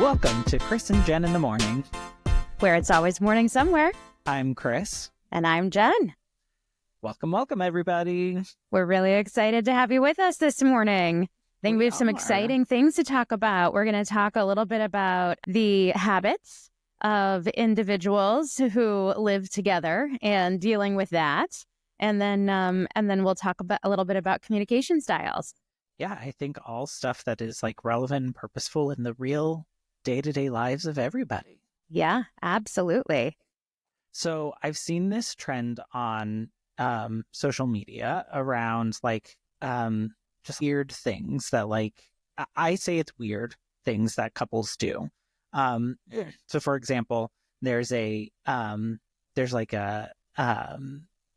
Welcome to Chris and Jen in the Morning, where it's always morning somewhere. I'm Chris. And I'm Jen. Welcome, everybody. We're really excited to have you with us this morning. I think we have some exciting things to talk about. We're going to talk a little bit about the habits of individuals who live together and dealing with that. And then we'll talk about a little bit about communication styles. Yeah, I think all stuff that is like relevant and purposeful in the real day-to-day lives of everybody. Yeah, absolutely. So I've seen this trend on social media around like just weird things that like I say it's weird things that couples do. So for example, there's like a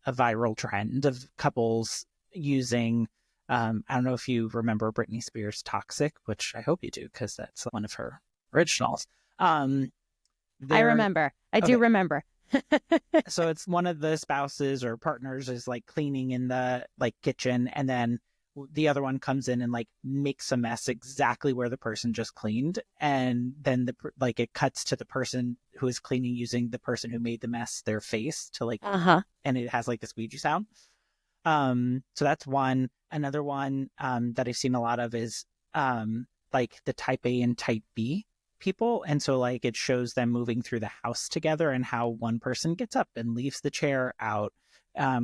viral trend of couples using I don't know if you remember Britney Spears' Toxic, which I hope you do because that's one of her originals. I remember. I do remember. So it's one of the spouses or partners is like cleaning in the like kitchen, and then the other one comes in and like makes a mess exactly where the person just cleaned, and then it cuts to the person who is cleaning using the person who made the mess their face to like and it has like the squeegee sound. So that's one. Another one that I've seen a lot of is like the type A and type B people, and so like it shows them moving through the house together and how one person gets up and leaves the chair out,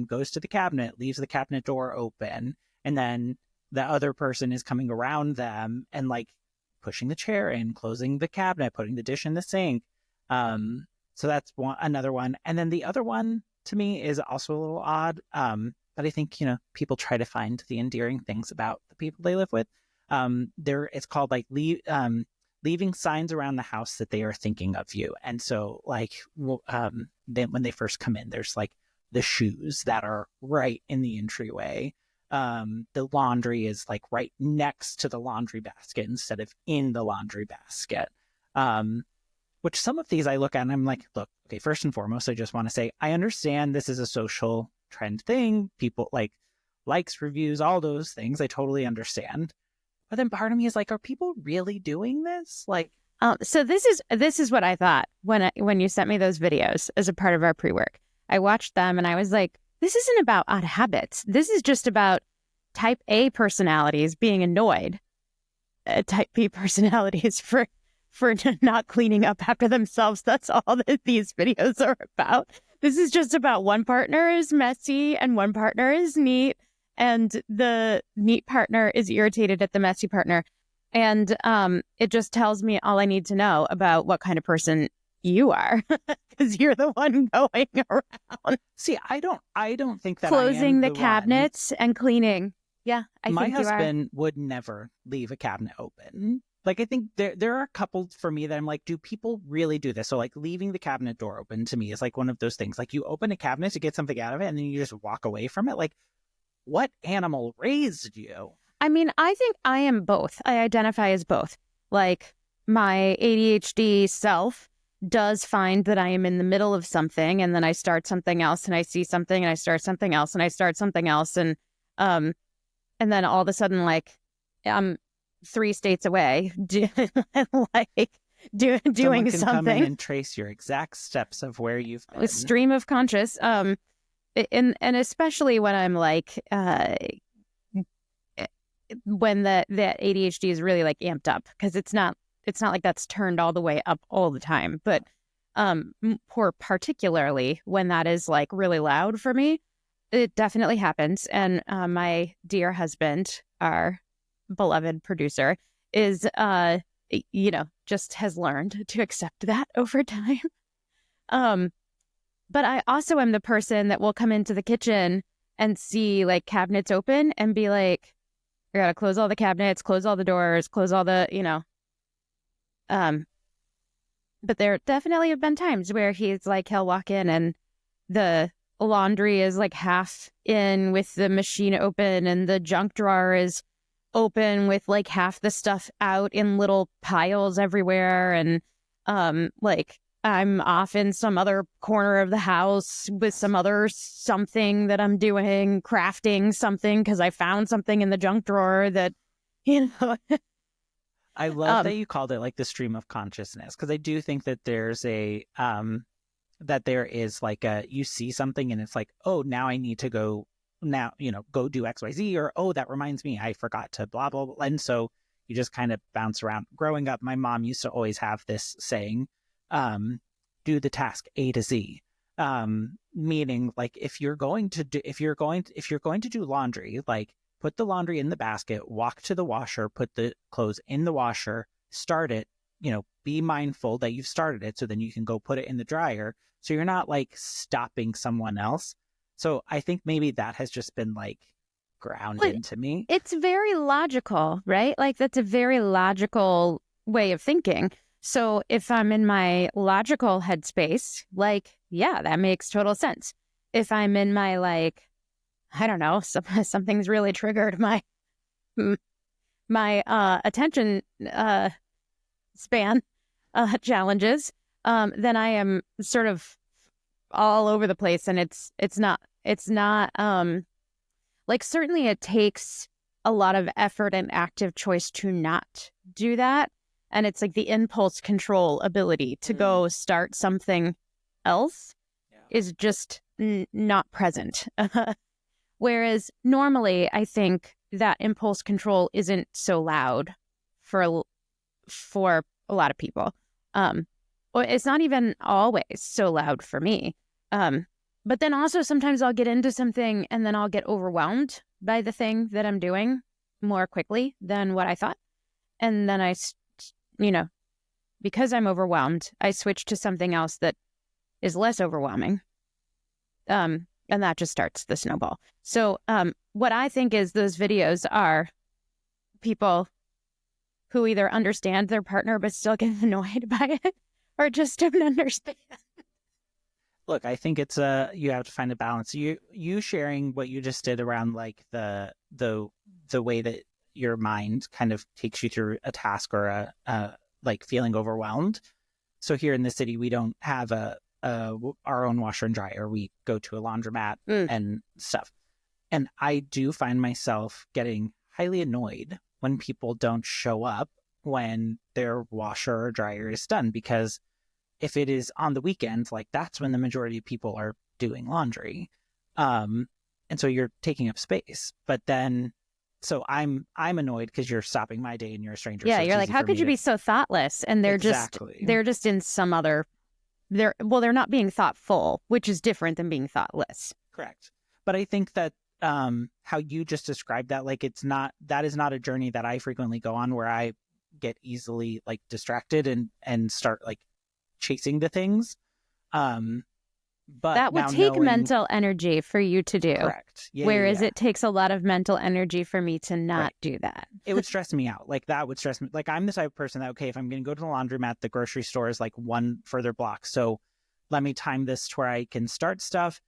goes to the cabinet, leaves the cabinet door open, and then the other person is coming around them and like pushing the chair in, closing the cabinet, putting the dish in the sink. So that's another one. And then the other one to me is also a little odd, but I think people try to find the endearing things about the people they live with. It's called like leaving signs around the house that they are thinking of you. And so like when they first come in, there's like the shoes that are right in the entryway. The laundry is like right next to the laundry basket instead of in the laundry basket. Which some of these I look at and I'm like, look, okay, first and foremost, I just want to say, I understand this is a social trend thing. People like likes, reviews, all those things. I totally understand. But then part of me is like, are people really doing this? Like, so this is what I thought when you sent me those videos as a part of our pre-work. I watched them and I was like, this isn't about odd habits. This is just about type A personalities being annoyed at type B personalities for not cleaning up after themselves. That's all that these videos are about. This is just about one partner is messy and one partner is neat. And the neat partner is irritated at the messy partner. And it just tells me all I need to know about what kind of person you are, because you're the one going around. See, I don't think that closing I am the cabinets and cleaning. Yeah, I my think you are. My husband would never leave a cabinet open. Like, I think there are a couple for me that I'm like, do people really do this? So like leaving the cabinet door open to me is like one of those things. Like you open a cabinet to get something out of it and then you just walk away from it. Like, what animal raised you? I mean, I think I am both. I identify as both. Like my ADHD self does find that I am in the middle of something and then I start something else and I see something and I start something else and I start something else. And then all of a sudden, like I'm 3 states away, doing Someone can something. Come in and trace your exact steps of where you've been. A stream of conscious. And especially when I'm like, when that ADHD is really like amped up, because it's not like that's turned all the way up all the time, but particularly when that is like really loud for me, it definitely happens. And my dear husband, our beloved producer, is just has learned to accept that over time. But I also am the person that will come into the kitchen and see like cabinets open and be like, I gotta close all the cabinets, close all the doors, close all the, But there definitely have been times where he's like, he'll walk in and the laundry is like half in with the machine open and the junk drawer is open with like half the stuff out in little piles everywhere. And like I'm off in some other corner of the house with some other something that I'm doing, crafting something because I found something in the junk drawer that, I love that you called it like the stream of consciousness, because I do think that there's that there is like you see something and it's like, oh, now I need to go now, go do XYZ, or, oh, that reminds me, I forgot to blah, blah, blah. And so you just kind of bounce around. Growing up, my mom used to always have this saying, do the task A to Z. Meaning like if you're going to do laundry, like put the laundry in the basket, walk to the washer, put the clothes in the washer, start it, be mindful that you've started it, so then you can go put it in the dryer. So you're not like stopping someone else. So I think maybe that has just been like ground into me. It's very logical, right? Like that's a very logical way of thinking. So if I'm in my logical headspace, like, yeah, that makes total sense. If I'm in my like, I don't know, something's really triggered my attention span challenges, then I am sort of all over the place, and it's not like, certainly it takes a lot of effort and active choice to not do that. And it's like the impulse control ability to go start something else is just not present. Whereas normally I think that impulse control isn't so loud for a lot of people. Well, it's not even always so loud for me. But then also sometimes I'll get into something and then I'll get overwhelmed by the thing that I'm doing more quickly than what I thought. And then because I'm overwhelmed, I switch to something else that is less overwhelming. And that just starts the snowball. So what I think is those videos are people who either understand their partner but still get annoyed by it, or just don't understand. Look, I think it's you have to find a balance. You sharing what you just did around like the way that your mind kind of takes you through a task or a like feeling overwhelmed. So here in the city, we don't have our own washer and dryer. We go to a laundromat and stuff. And I do find myself getting highly annoyed when people don't show up when their washer or dryer is done, because if it is on the weekend, like that's when the majority of people are doing laundry. And so you're taking up space. But then, so I'm annoyed because you're stopping my day and you're a stranger. Yeah, so you're like, how could you be so thoughtless? And they're just in some other, they're not being thoughtful, which is different than being thoughtless. Correct. But I think that how you just described that, like that is not a journey that I frequently go on, where I get easily like distracted and start like chasing the things. But that would take mental energy for you to do. Correct. Yeah, whereas it takes a lot of mental energy for me to not do that. It would stress me out. Like that would stress me. Like I'm the type of person that, okay, if I'm going to go to the laundromat, the grocery store is like one further block. So let me time this to where I can start stuff.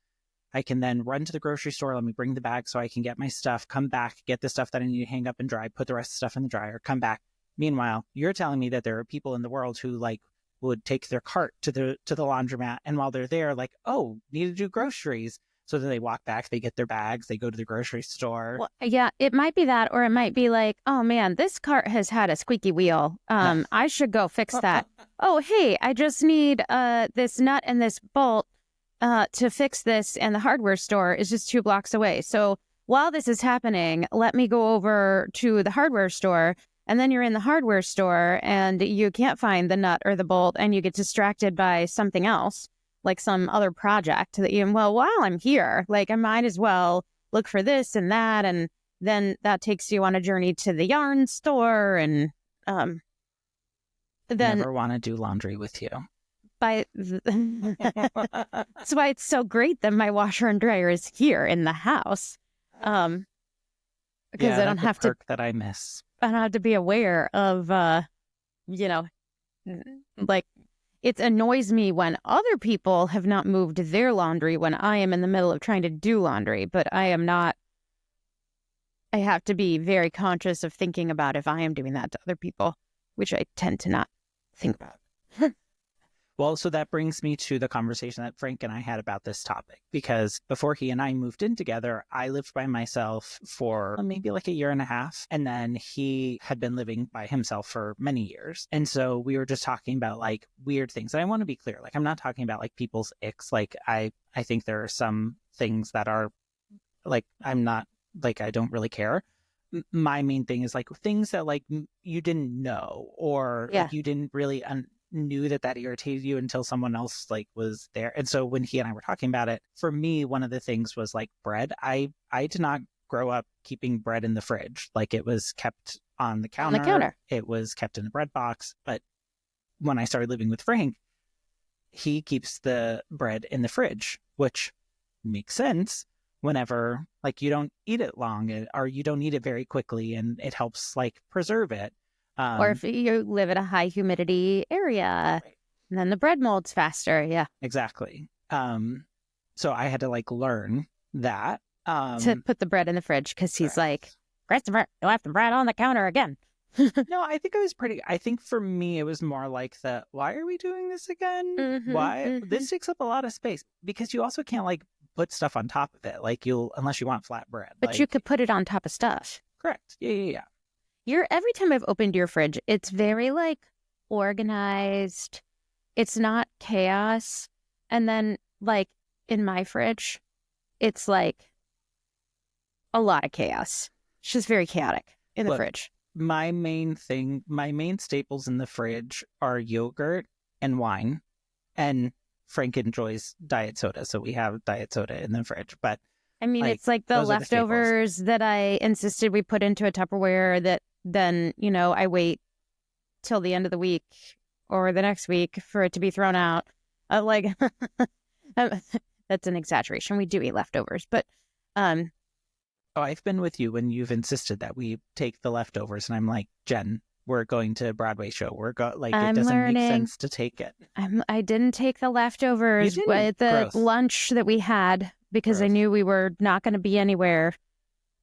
I can then run to the grocery store. Let me bring the bag so I can get my stuff, come back, get the stuff that I need to hang up and dry, put the rest of the stuff in the dryer, come back. Meanwhile, you're telling me that there are people in the world who like would take their cart to the laundromat, and while they're there, like, oh, need to do groceries. So then they walk back, they get their bags, they go to the grocery store. Well, yeah, it might be that, or it might be like, oh man, this cart has had a squeaky wheel. I should go fix that. Oh, hey, I just need this nut and this bolt to fix this, and the hardware store is just 2 blocks away. So while this is happening, let me go over to the hardware store. And then you're in the hardware store and you can't find the nut or the bolt, and you get distracted by something else, like some other project that while I'm here, like I might as well look for this and that. And then that takes you on a journey to the yarn store. And then never want to do laundry with you. That's why it's so great that my washer and dryer is here in the house. Because I don't have to that I miss. I don't have to be aware of, like, it annoys me when other people have not moved their laundry when I am in the middle of trying to do laundry, but I am not. I have to be very conscious of thinking about if I am doing that to other people, which I tend to not think about. Well, so that brings me to the conversation that Frank and I had about this topic, because before he and I moved in together, I lived by myself for maybe like a year and a half. And then he had been living by himself for many years. And so we were just talking about like weird things. And I want to be clear, like, I'm not talking about like people's icks. Like, I think there are some things that are like, I'm not like, I don't really care. My main thing is like things that like you didn't know, or Yeah. like you didn't really knew that irritated you until someone else like was there. And so when he and I were talking about it, for me, one of the things was like bread. I did not grow up keeping bread in the fridge. Like, it was kept on the counter. On the counter. It was kept in a bread box. But when I started living with Frank, he keeps the bread in the fridge, which makes sense whenever like you don't eat it long, or you don't eat it very quickly, and it helps like preserve it. Or if you live in a high humidity area, right. then the bread molds faster. Yeah. Exactly. So I had to like learn that. To put the bread in the fridge, because he's correct. like, Christopher, you left the bread on the counter again. No, I think for me, it was more like why are we doing this again? Why? This takes up a lot of space, because you also can't like put stuff on top of it. Like, unless you want flat bread. But like, you could put it on top of stuff. Correct. Yeah. Every time I've opened your fridge, it's very like organized. It's not chaos. And then like in my fridge, it's like a lot of chaos. It's just very chaotic in the fridge. My main staples in the fridge are yogurt and wine, and Frank enjoys diet soda, so we have diet soda in the fridge. But I mean, it's like the leftovers that I insisted we put into a Tupperware that then, I wait till the end of the week or the next week for it to be thrown out. That's an exaggeration. We do eat leftovers, but I've been with you when you've insisted that we take the leftovers, and I'm like, Jen, we're going to a Broadway show. It doesn't make sense to take it. I didn't take the leftovers at the lunch that we had, because I knew we were not going to be anywhere.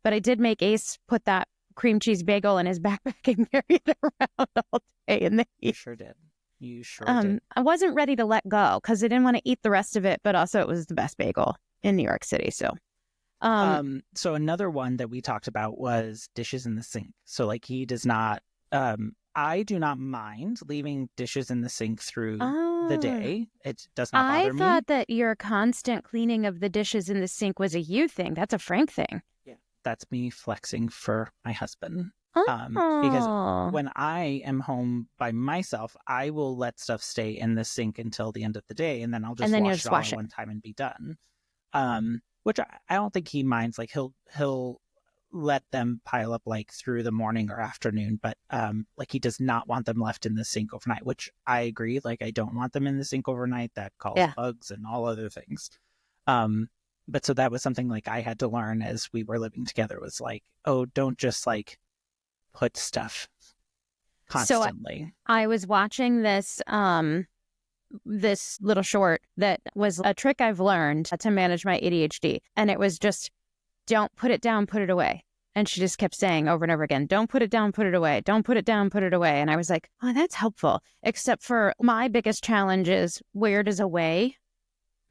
But I did make Ace put that cream cheese bagel in his backpack and carry it around all day in the heat. You sure did. Did. I wasn't ready to let go because I didn't want to eat the rest of it, but also it was the best bagel in New York City. So, so another one that we talked about was dishes in the sink. So like, he does not, I do not mind leaving dishes in the sink through the day. It does not bother me. I thought that your constant cleaning of the dishes in the sink was a you thing. That's a Frank thing. Yeah, that's me flexing for my husband. Because when I am home by myself, I will let stuff stay in the sink until the end of the day, and then I'll just wash it all one time and be done. Which I don't think he minds. Like, he'll let them pile up like through the morning or afternoon, but like, he does not want them left in the sink overnight, which I agree. Like, I don't want them in the sink overnight. That causes bugs and all other things. But so that was something like I had to learn as we were living together, was like, oh, don't just like put stuff constantly. So I was watching this little short that was a trick I've learned to manage my ADHD. And it was just, don't put it down, put it away. And she just kept saying over and over again, don't put it down, put it away. Don't put it down, put it away. And I was like, oh, that's helpful. Except for my biggest challenge is, where does away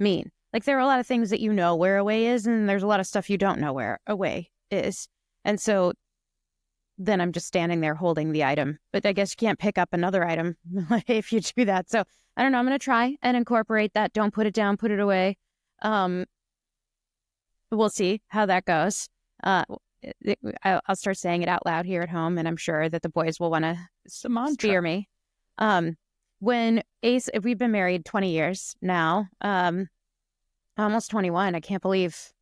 mean? Like, there are a lot of things that you know where away is, and there's a lot of stuff you don't know where away is. And so then I'm just standing there holding the item. But I guess you can't pick up another item if you do that. So I don't know. I'm going to try and incorporate that. Don't put it down, put it away. We'll see how that goes. I'll start saying it out loud here at home, and I'm sure that the boys will want to spear me. When Ace, we've been married 20 years now, almost 21. I can't believe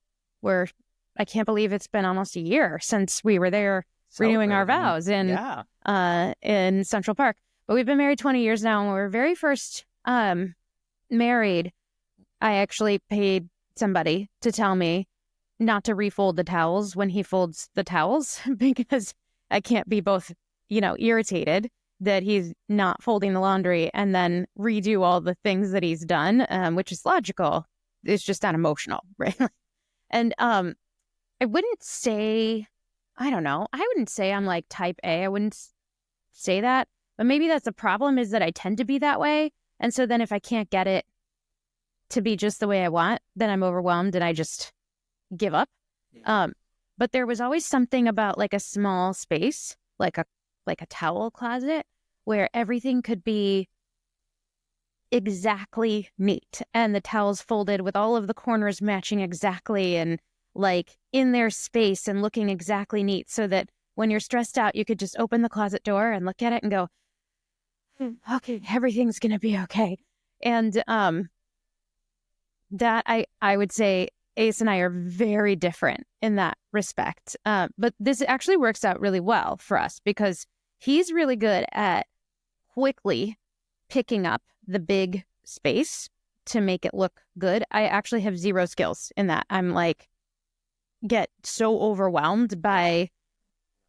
it's been almost a year since we were there renewing our vows in Central Park. But we've been married 20 years now, and when we were very first married, I actually paid somebody to tell me not to refold the towels when he folds the towels, because I can't be both, irritated that he's not folding the laundry and then redo all the things that he's done, which is logical. It's just not emotional, right? And I wouldn't say I'm like type A. I wouldn't say that. But maybe that's the problem, is that I tend to be that way. And so then if I can't get it to be just the way I want, then I'm overwhelmed and I just give up. Yeah. But there was always something about like a small space, like a towel closet, where everything could be exactly neat and the towels folded with all of the corners matching exactly and like in their space and looking exactly neat, so that when you're stressed out, you could just open the closet door and look at it and go, okay, everything's gonna be okay. And that I would say Ace and I are very different in that respect. But this actually works out really well for us because he's really good at quickly picking up the big space to make it look good. I actually have zero skills in that. I'm like, get so overwhelmed by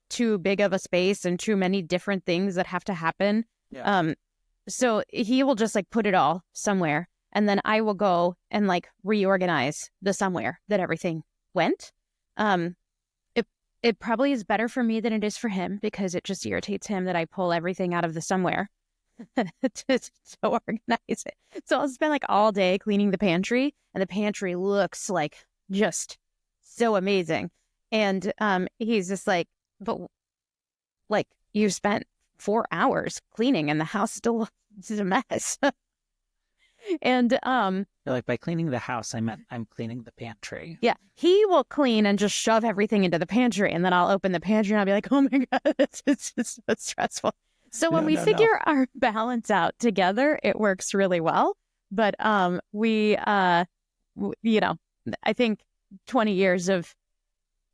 too big of a space and too many different things that have to happen. Yeah. So he will just like put it all somewhere. And then I will go and like reorganize the somewhere that everything went. It probably is better for me than it is for him because it just irritates him that I pull everything out of the somewhere to organize it. So I'll spend like all day cleaning the pantry, and the pantry looks like just so amazing. And he's just like, but like you spent 4 hours cleaning and the house still is a mess. And You're like, by cleaning the house, I meant I'm cleaning the pantry. yeah, he will clean and just shove everything into the pantry, and then I'll open the pantry and I'll be like, oh my God, it's so stressful. So when we figure our balance out together, it works really well. But we you know, I think 20 years of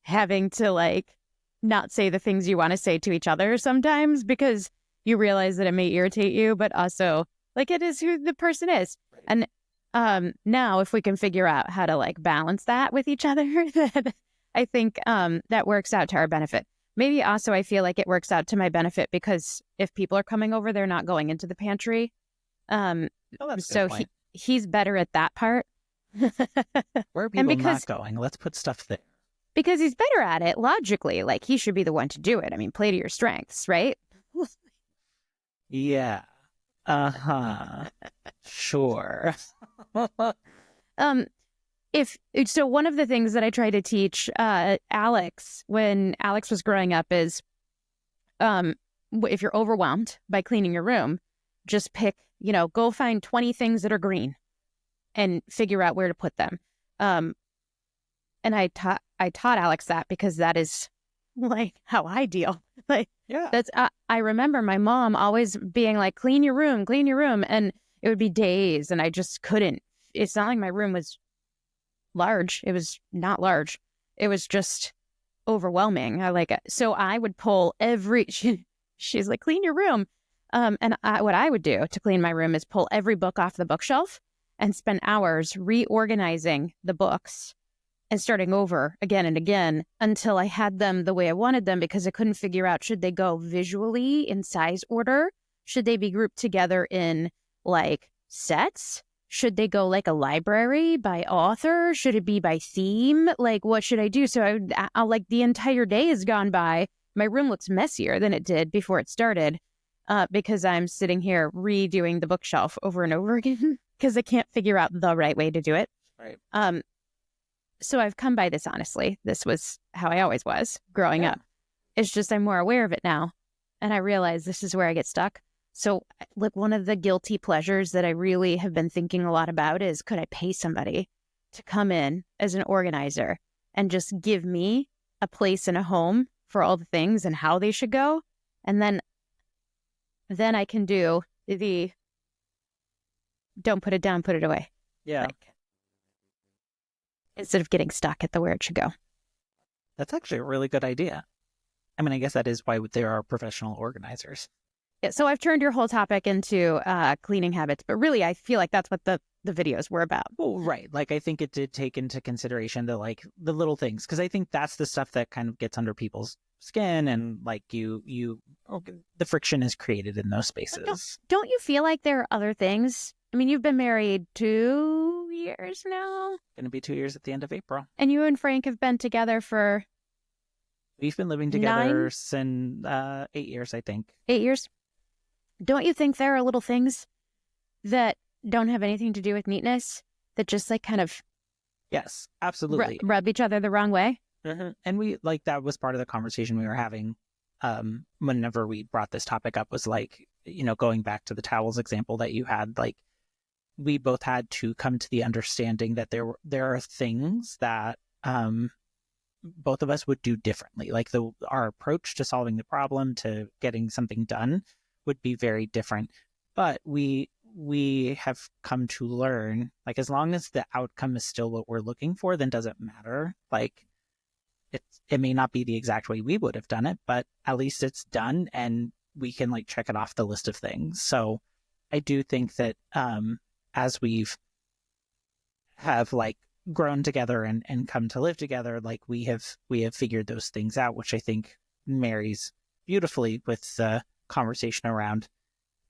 having to like not say the things you want to say to each other sometimes because you realize that it may irritate you, but also like it is who the person is. Right. And now if we can figure out how to like balance that with each other, then I think that works out to our benefit. Maybe also I feel like it works out to my benefit because if people are coming over, they're not going into the pantry. Oh, that's a So good point. he's better at that part. Where are And people not going? Let's put stuff there. because he's better at it logically, like he should be the one to do it. I mean, play to your strengths, right? Yeah. Uh-huh. Sure. If so, one of the things that I try to teach Alex when Alex was growing up is if you're overwhelmed by cleaning your room, just pick, go find 20 things that are green and figure out where to put them. And I taught Alex that because that is like how I deal. Like, Yeah. that's I remember my mom always being like, clean your room, and it would be days, and I just couldn't. It's not like my room was large. It was not large. It was just overwhelming. So I would pull she's like, clean your room. And what I would do to clean my room is pull every book off the bookshelf and spend hours reorganizing the books and starting over again and again until I had them the way I wanted them, because I couldn't figure out, should they go visually in size order? Should they be grouped together in like sets? Should they go like a library by author? Should it be by theme? Like, what should I do? So I'll like the entire day has gone by. My room looks messier than it did before it started because I'm sitting here redoing the bookshelf over and over again because I can't figure out the right way to do it. Right. So I've come by this honestly. This was how I always was growing up. It's just I'm more aware of it now. And I realize this is where I get stuck. So like one of the guilty pleasures that I really have been thinking a lot about is, could I pay somebody to come in as an organizer and just give me a place and a home for all the things and how they should go? And then I can do the don't put it down, put it away. Yeah. Instead of getting stuck at the where it should go. That's actually a really good idea. I mean, I guess that is why there are professional organizers. Yeah, so I've turned your whole topic into cleaning habits, but really I feel like that's what the videos were about. Oh, right. Like, I think it did take into consideration the little things, because I think that's the stuff that kind of gets under people's skin, and like the friction is created in those spaces. Don't you feel like there are other things? I mean, you've been married 2 years now. Going to be 2 years at the end of April. And you and Frank have been together for... We've been living together since 8 years, I think. 8 years? Don't you think there are little things that don't have anything to do with neatness, that just like kind of Yes, absolutely. rub each other the wrong way. And we like that was part of the conversation we were having whenever we brought this topic up, was like, going back to the towels example that you had, like we both had to come to the understanding that there are things that both of us would do differently. Like our approach to solving the problem, to getting something done, would be very different. But we have come to learn, like, as long as the outcome is still what we're looking for, then doesn't matter. Like it may not be the exact way we would have done it, but at least it's done and we can like check it off the list of things. So I do think that as have like grown together and come to live together, like we have figured those things out, which I think marries beautifully with the conversation around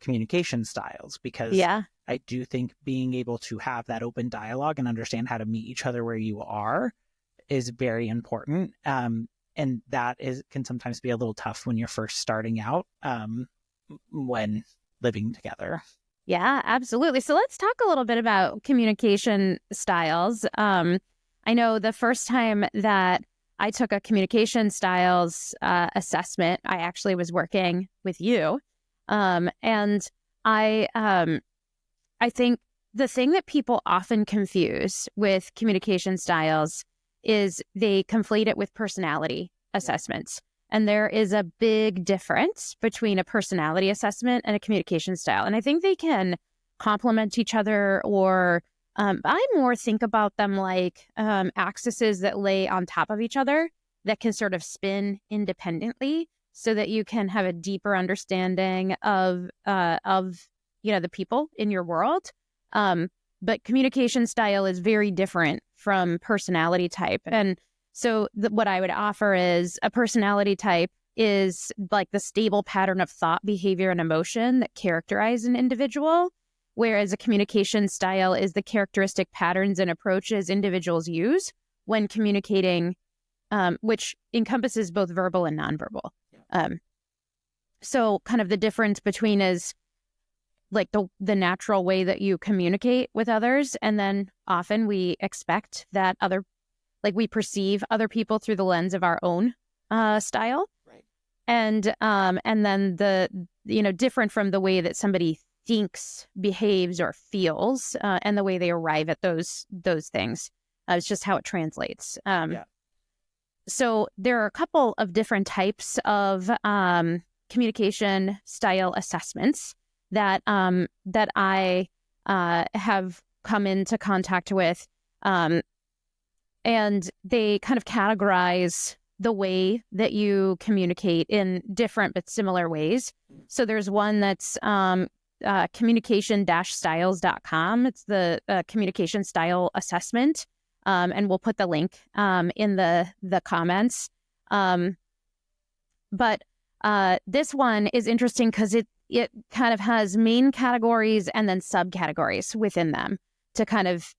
communication styles, because I do think being able to have that open dialogue and understand how to meet each other where you are is very important. And that can sometimes be a little tough when you're first starting out when living together. Yeah, absolutely. So let's talk a little bit about communication styles. I know the first time that I took a communication styles assessment, I actually was working with you. And I think the thing that people often confuse with communication styles is they conflate it with personality assessments. And there is a big difference between a personality assessment and a communication style. And I think they can complement each other, or I more think about them like axes that lay on top of each other that can sort of spin independently, so that you can have a deeper understanding of the people in your world. But communication style is very different from personality type. And so what I would offer is a personality type is like the stable pattern of thought, behavior, and emotion that characterize an individual, whereas a communication style is the characteristic patterns and approaches individuals use when communicating, which encompasses both verbal and nonverbal. So kind of the difference between is like the natural way that you communicate with others. And then often we expect that we perceive other people through the lens of our own style. Right. And then different from the way that somebody thinks, behaves, or feels, and the way they arrive at those things. It's just how it translates. So there are a couple of different types of communication style assessments that I have come into contact with, and they kind of categorize the way that you communicate in different but similar ways. So there's one that's communication-styles.com. It's the communication style assessment, and we'll put the link in the comments. But this one is interesting because it kind of has main categories and then subcategories within them to kind of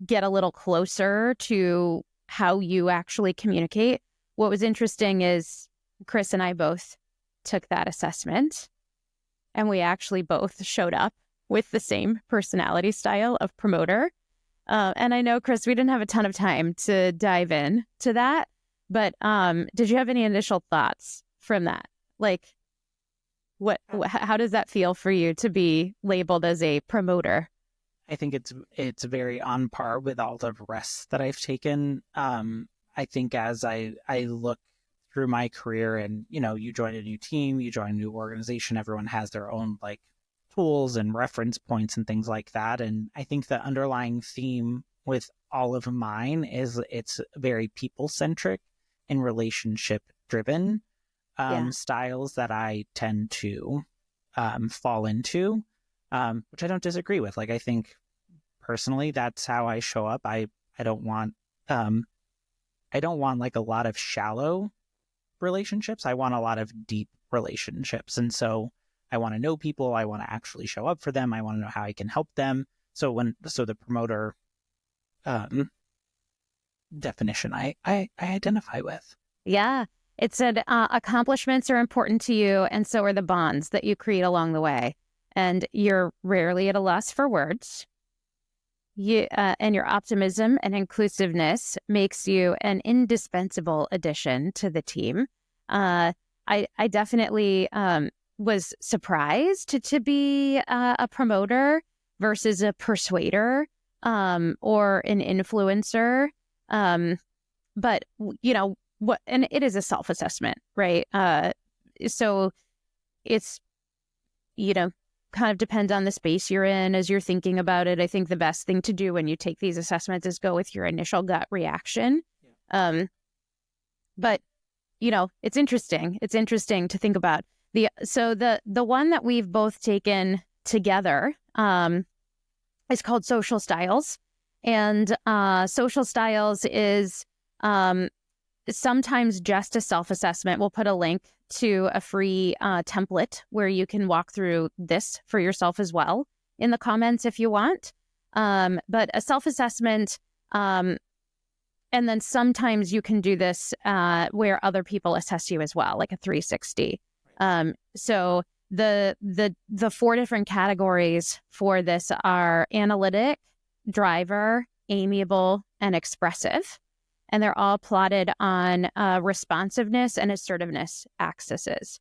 get a little closer to how you actually communicate. What was interesting is Chris and I both took that assessment, and we actually both showed up with the same personality style of promoter. And I know, Chris, we didn't have a ton of time to dive in to that, but did you have any initial thoughts from that? Like, how does that feel for you to be labeled as a promoter? I think it's very on par with all the rest that I've taken. I think as I look through my career, and you join a new team, you join a new organization, everyone has their own like tools and reference points and things like that. And I think the underlying theme with all of mine is it's very people centric and relationship driven styles that I tend to fall into, which I don't disagree with. Like, I think personally that's how I show up. I don't want like a lot of shallow relationships. I want a lot of deep relationships. And so I want to know people. I want to actually show up for them. I want to know how I can help them. So the promoter definition I identify with. Yeah. It said accomplishments are important to you, and so are the bonds that you create along the way. and you're rarely at a loss for words. And your optimism and inclusiveness makes you an indispensable addition to the team. I definitely was surprised to be a promoter versus a persuader or an influencer. But what, and it is a self-assessment, right? So it's, kind of depends on the space you're in as you're thinking about it. I think the best thing to do when you take these assessments is go with your initial gut reaction. But it's interesting. It's interesting to think about the one that we've both taken together is called Social Styles, and Social Styles is sometimes just a self-assessment. We'll put a link to a free template where you can walk through this for yourself as well in the comments if you want. But a self-assessment, and then sometimes you can do this where other people assess you as well, like a 360. So the 4 different categories for this are analytic, driver, amiable, and expressive. And they're all plotted on responsiveness and assertiveness axes.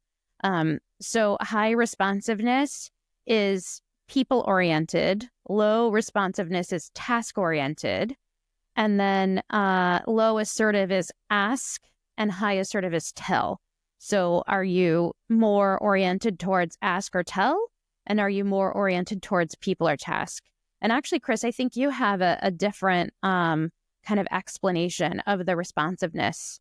So high responsiveness is people-oriented. Low responsiveness is task-oriented. And then low assertive is ask, and high assertive is tell. So are you more oriented towards ask or tell? And are you more oriented towards people or task? And actually, Chris, I think you have a different kind of explanation of the responsiveness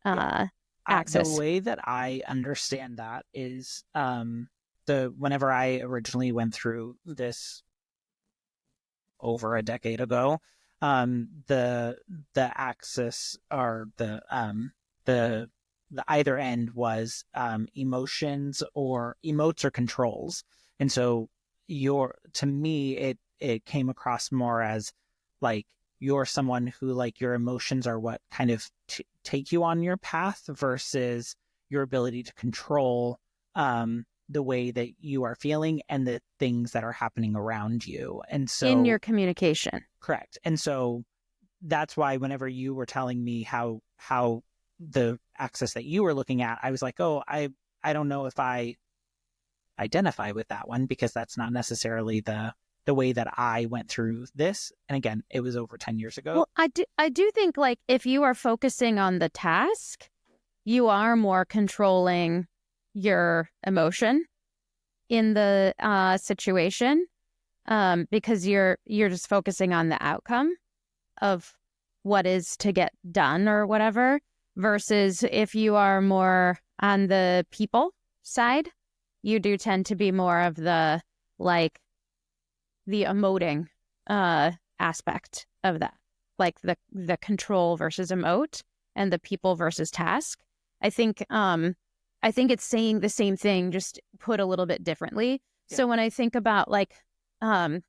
axis. The way that I understand that is whenever I originally went through this over a decade ago, the axis or the either end was emotions or emotes or controls. And so to me it came across more as like you're someone who like your emotions are what kind of take you on your path versus your ability to control the way that you are feeling and the things that are happening around you. And so in your communication. Correct. And so that's why whenever you were telling me how the axis that you were looking at, I was like, oh, I don't know if I identify with that one because that's not necessarily the way that I went through this. And again, it was over 10 years ago. Well, I do think like if you are focusing on the task, you are more controlling your emotion in the situation because you're just focusing on the outcome of what is to get done or whatever, versus if you are more on the people side, you do tend to be more of the like the emoting aspect of that, like the control versus emote and the people versus task. I think it's saying the same thing, just put a little bit differently. Yeah. So when I think about like, am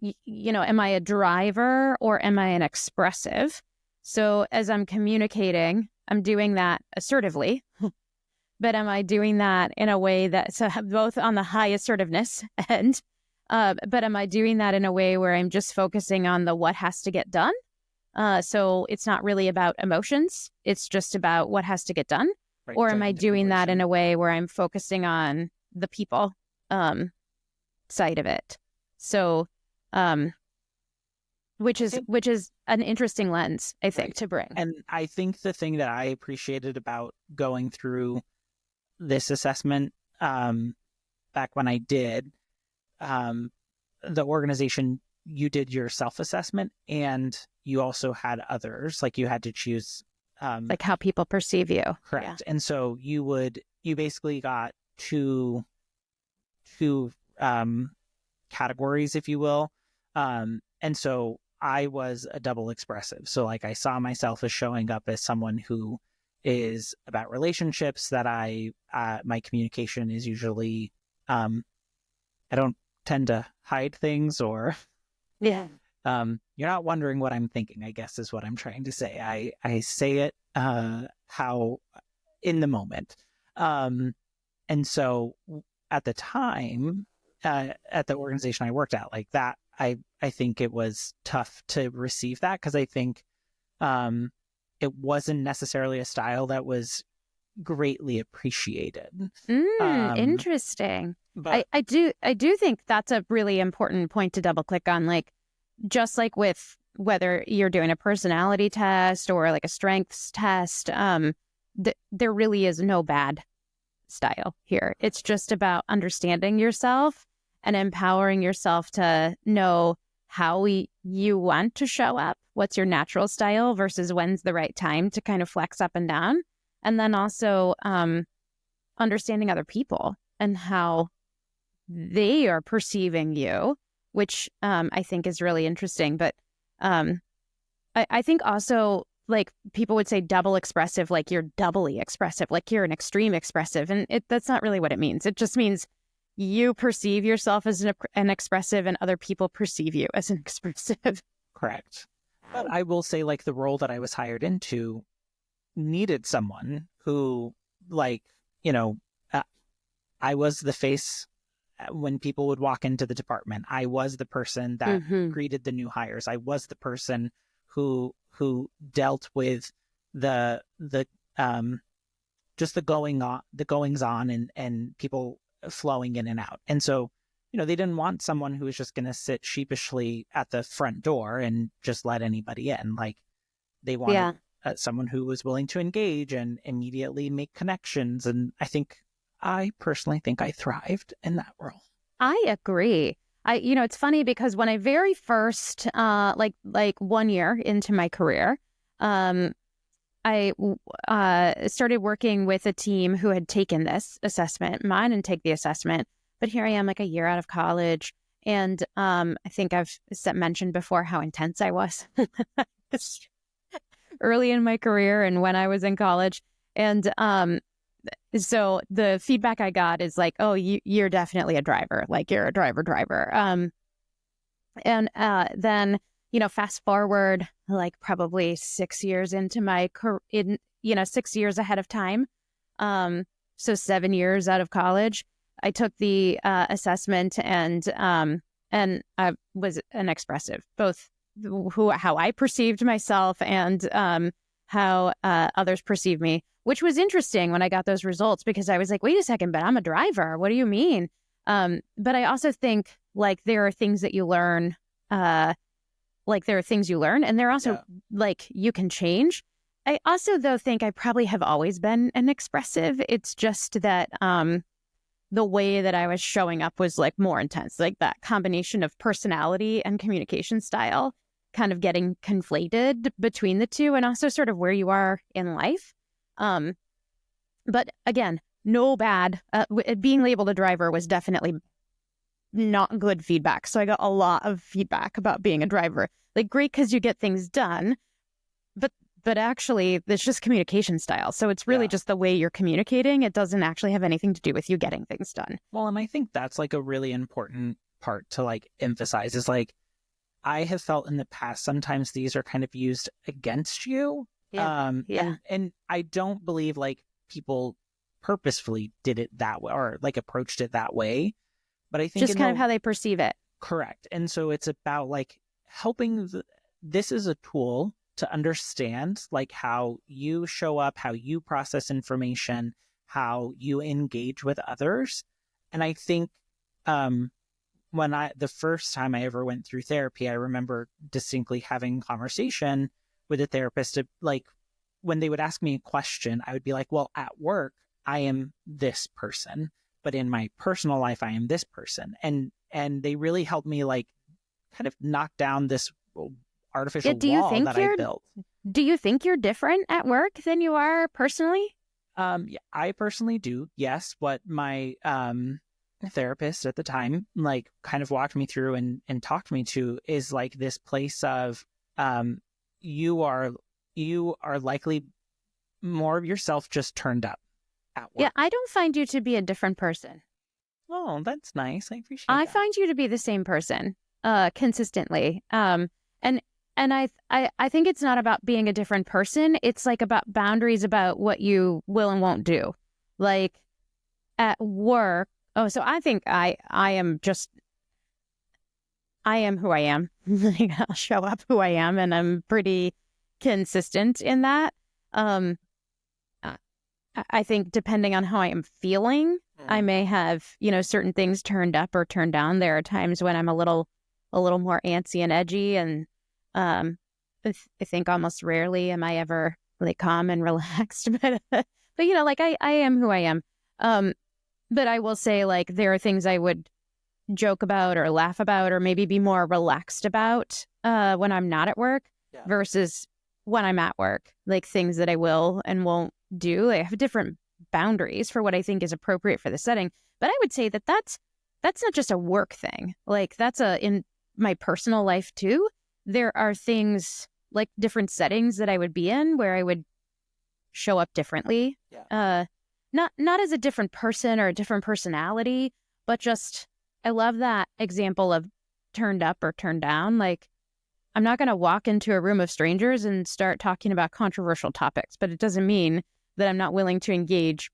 I a driver or am I an expressive? So as I'm communicating, I'm doing that assertively, but am I doing that in a way that's both on the high assertiveness end, but am I doing that in a way where I'm just focusing on the what has to get done? So it's not really about emotions. It's just about what has to get done. Right, or am I doing that in a way where I'm focusing on the people side of it? So, which is an interesting lens, I think, right, to bring. And I think the thing that I appreciated about going through this assessment back when I did, the organization, you did your self-assessment and you also had others, like you had to choose like how people perceive you. Correct. Yeah. And so you basically got two categories, if you will. And so I was a double expressive. So like I saw myself as showing up as someone who is about relationships, that my communication is usually, I don't tend to hide things or yeah. You're not wondering what I'm thinking, I guess is what I'm trying to say. I say it how in the moment. And so at the time, at the organization I worked at, like that, I think it was tough to receive that because I think it wasn't necessarily a style that was greatly appreciated. Interesting. But I do think that's a really important point to double click on. Like, just like with whether you're doing a personality test or like a strengths test, there really is no bad style here. It's just about understanding yourself and empowering yourself to know how you want to show up, what's your natural style versus when's the right time to kind of flex up and down. And then also understanding other people and how they are perceiving you, which I think is really interesting. But I think also, like, people would say double expressive, like you're doubly expressive, like you're an extreme expressive. And that's not really what it means. It just means you perceive yourself as an expressive and other people perceive you as an expressive. correct. But I will say, like, the role that I was hired into needed someone who, like, I was the face when people would walk into the department. I was the person that greeted the new hires. I was the person who dealt with the just the goings on and people flowing in and out. And so, they didn't want someone who was just going to sit sheepishly at the front door and just let anybody in. Like, they wanted someone who was willing to engage and immediately make connections. And I personally think I thrived in that role. I agree. It's funny because when I very first, like 1 year into my career, I started working with a team who had taken this assessment. Mine didn't take the assessment, but here I am, like a year out of college. And I think I've mentioned before how intense I was early in my career and when I was in college. And so the feedback I got is like, oh, you're definitely a driver. Like, you're a driver. And then, fast forward like probably 6 years into my career, 6 years ahead of time. So 7 years out of college, I took the assessment and I was an expressive, both how I perceived myself and how others perceive me, which was interesting when I got those results because I was like, wait a second, but I'm a driver. What do you mean? But I also think, like, there are things that you learn, and there are also like, you can change. I also, though, think I probably have always been an expressive. It's just that the way that I was showing up was like more intense, like that combination of personality and communication style kind of getting conflated between the two, and also sort of where you are in life. But again, no bad. Being labeled a driver was definitely not good feedback. So I got a lot of feedback about being a driver. Like, great because you get things done, but actually it's just communication style. So it's really just the way you're communicating. It doesn't actually have anything to do with you getting things done. Well, and I think that's like a really important part to like emphasize is like, I have felt in the past, sometimes these are kind of used against you. And I don't believe like people purposefully did it that way or like approached it that way. But I think just kind of how they perceive it. Correct. And so it's about like helping. This is a tool to understand like how you show up, how you process information, how you engage with others. And I think the first time I ever went through therapy, I remember distinctly having a conversation with a therapist to, like, when they would ask me a question, I would be like, well, at work, I am this person, but in my personal life, I am this person. And they really helped me like kind of knock down this artificial wall that I built. Do you think you're different at work than you are personally? I personally do. Yes. What my therapist at the time like kind of walked me through and talked me to is like this place of you are likely more of yourself just turned up at work. Yeah, I don't find you to be a different person. Oh, that's nice. I appreciate that. I find you to be the same person consistently. And I think it's not about being a different person. It's like about boundaries about what you will and won't do. Like, at work, Oh, so I think I am just I am who I am. Like, I'll show up who I am, and I'm pretty consistent in that. Um, I I think depending on how I am feeling, I may have, certain things turned up or turned down. There are times when I'm a little more antsy and edgy, and I think almost rarely am I ever like calm and relaxed. But like I am who I am. Um, but I will say, like, there are things I would joke about or laugh about or maybe be more relaxed about when I'm not at work Yeah. versus when I'm at work. Like, things that I will and won't do. I have different boundaries for what I think is appropriate for the setting. But I would say that that's not just a work thing. Like, that's in my personal life too. There are things like different settings that I would be in where I would show up differently. Yeah. Not as a different person or a different personality, but just I love that example of turned up or turned down. Like, I'm not going to walk into a room of strangers and start talking about controversial topics, but it doesn't mean that I'm not willing to engage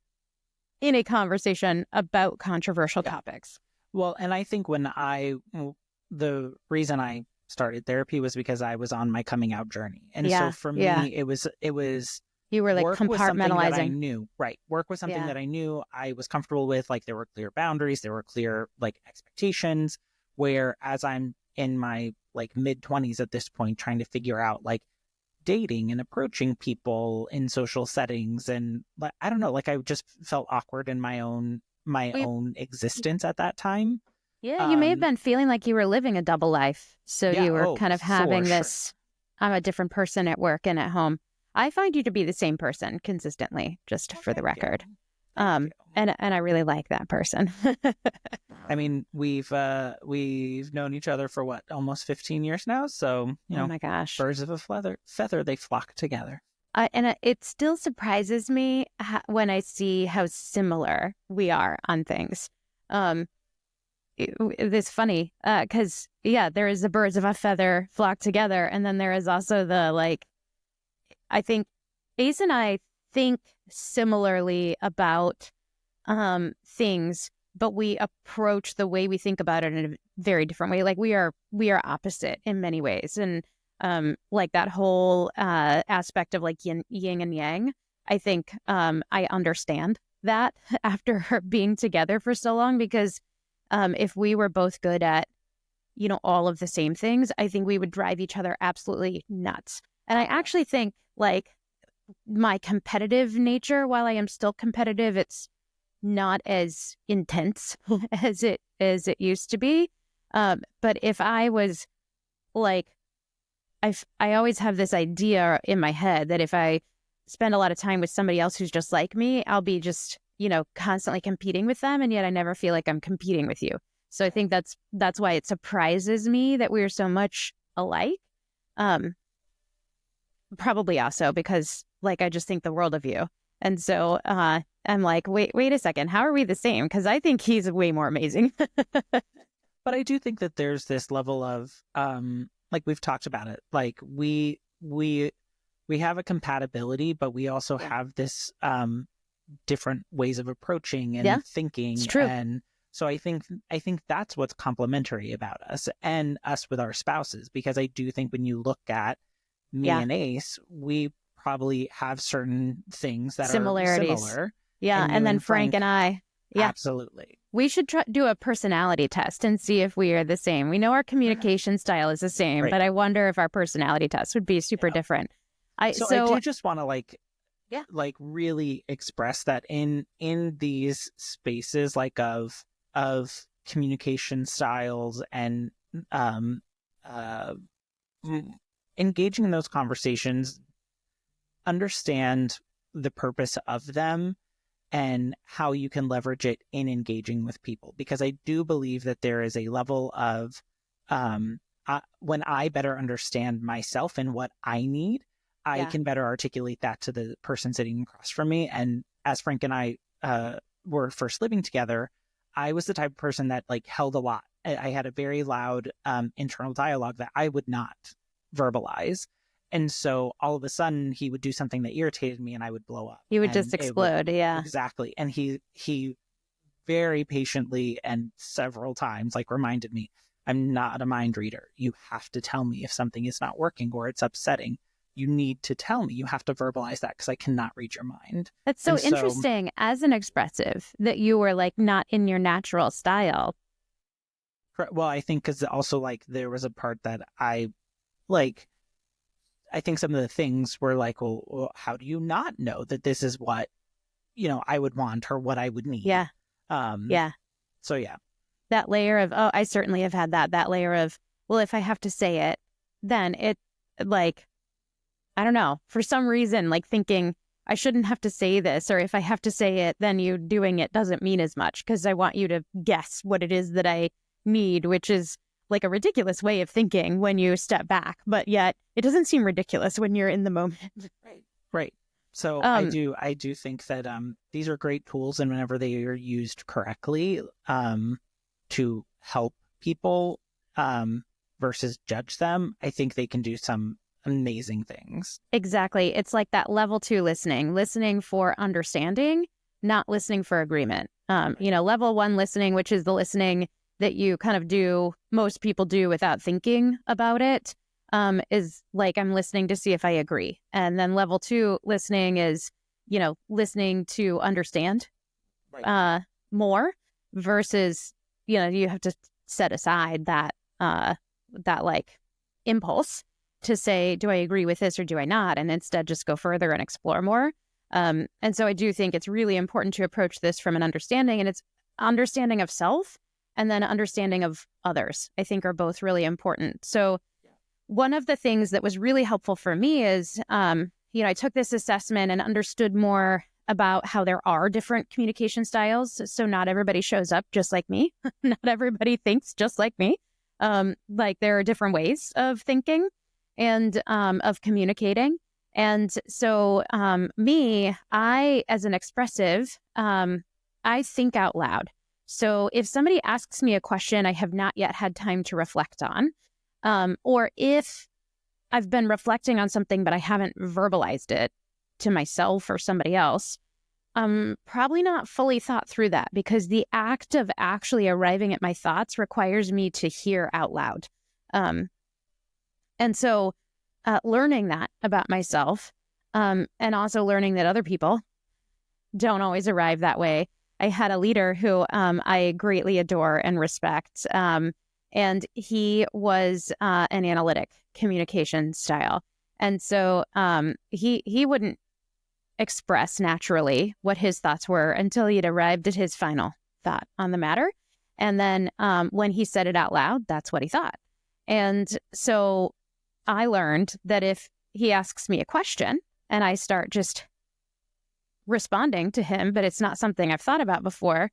in a conversation about controversial topics. Well, and I think the reason I started therapy was because I was on my coming out journey. And so for me, it was you were like work was something that I compartmentalizing. knew, right? Work was something Yeah. that I knew I was comfortable with. Like, there were clear boundaries, there were clear like expectations, where as I'm in my like mid 20s at this point, trying to figure out like dating and approaching people in social settings. And I don't know, like, I just felt awkward in my own existence at that time. Yeah, you may have been feeling like you were living a double life. So Yeah, you were kind of having for sure. this, I'm a different person at work and at home. I find you to be the same person consistently, just for the record. Thank you. And I really like that person. I mean, we've known each other for what, almost 15 years now. So, Oh my gosh. birds of a feather, they flock together. It still surprises me when I see how similar we are on things. It's funny because, there is the birds of a feather flock together. And then there is also the, like, I think Ace and I think similarly about things, but we approach the way we think about it in a very different way. Like, we are opposite in many ways. And like that whole aspect of like yin and yang, I think I understand that after being together for so long, because if we were both good at, all of the same things, I think we would drive each other absolutely nuts. And I actually think, like, my competitive nature, while I am still competitive, it's not as intense as it used to be. But if I was like, I always have this idea in my head that if I spend a lot of time with somebody else who's just like me, I'll be just, constantly competing with them. And yet I never feel like I'm competing with you. So I think that's why it surprises me that we're so much alike. Probably also because, like, I just think the world of you. And so I'm like, wait a second. How are we the same? Because I think he's way more amazing. But I do think that there's this level of, like, we've talked about it. Like, we have a compatibility, but we also have this different ways of approaching and thinking. It's true. And so I think that's what's complementary about us and us with our spouses, because I do think when you look at me and Ace, we probably have certain things that similarities. are similar. Yeah, and then Frank and I. Yeah, absolutely. We should do a personality test and see if we are the same. We know our communication style is the same, Right. But I wonder if our personality test would be super different. So I do just want to like really express that in these spaces, like of communication styles and engaging in those conversations, understand the purpose of them and how you can leverage it in engaging with people. Because I do believe that there is a level of when I better understand myself and what I need, I can better articulate that to the person sitting across from me. And as Frank and I were first living together, I was the type of person that like held a lot. I had a very loud internal dialogue that I would not verbalize. And so all of a sudden he would do something that irritated me and I would blow up. You would just explode. Yeah, exactly. And he very patiently and several times like reminded me, I'm not a mind reader. You have to tell me if something is not working or it's upsetting. You need to tell me. You have to verbalize that because I cannot read your mind. That's so interesting as an expressive that you were like not in your natural style. Well, I think because also like there was a part that like, I think some of the things were like, well, how do you not know that this is what, I would want or what I would need? Yeah. Um, Yeah. so yeah. That layer of, I certainly have had that layer of, well, if I have to say it, then it like, I don't know, for some reason, like thinking I shouldn't have to say this, or if I have to say it, then you doing it doesn't mean as much because I want you to guess what it is that I need, which is like a ridiculous way of thinking when you step back, but yet it doesn't seem ridiculous when you're in the moment. Right. So I do think that these are great tools, and whenever they are used correctly to help people versus judge them, I think they can do some amazing things. Exactly. It's like that level 2 listening for understanding, not listening for agreement. Level 1 listening, which is the listening that you kind of do, most people do without thinking about it, is like, I'm listening to see if I agree. And then level 2 listening is, listening to understand more versus, you have to set aside that like impulse to say, do I agree with this or do I not? And instead just go further and explore more. And so I do think it's really important to approach this from an understanding, and it's understanding of self and then understanding of others, I think are both really important. So one of the things that was really helpful for me is, I took this assessment and understood more about how there are different communication styles. So not everybody shows up just like me. Not everybody thinks just like me. Like there are different ways of thinking and of communicating. And so I, as an expressive, I think out loud. So if somebody asks me a question I have not yet had time to reflect on, or if I've been reflecting on something but I haven't verbalized it to myself or somebody else, probably not fully thought through that, because the act of actually arriving at my thoughts requires me to hear out loud. And so learning that about myself, and also learning that other people don't always arrive that way. I had a leader who I greatly adore and respect, and he was an analytic communication style. And so he wouldn't express naturally what his thoughts were until he'd arrived at his final thought on the matter. And then when he said it out loud, that's what he thought. And so I learned that if he asks me a question and I start just responding to him, but it's not something I've thought about before,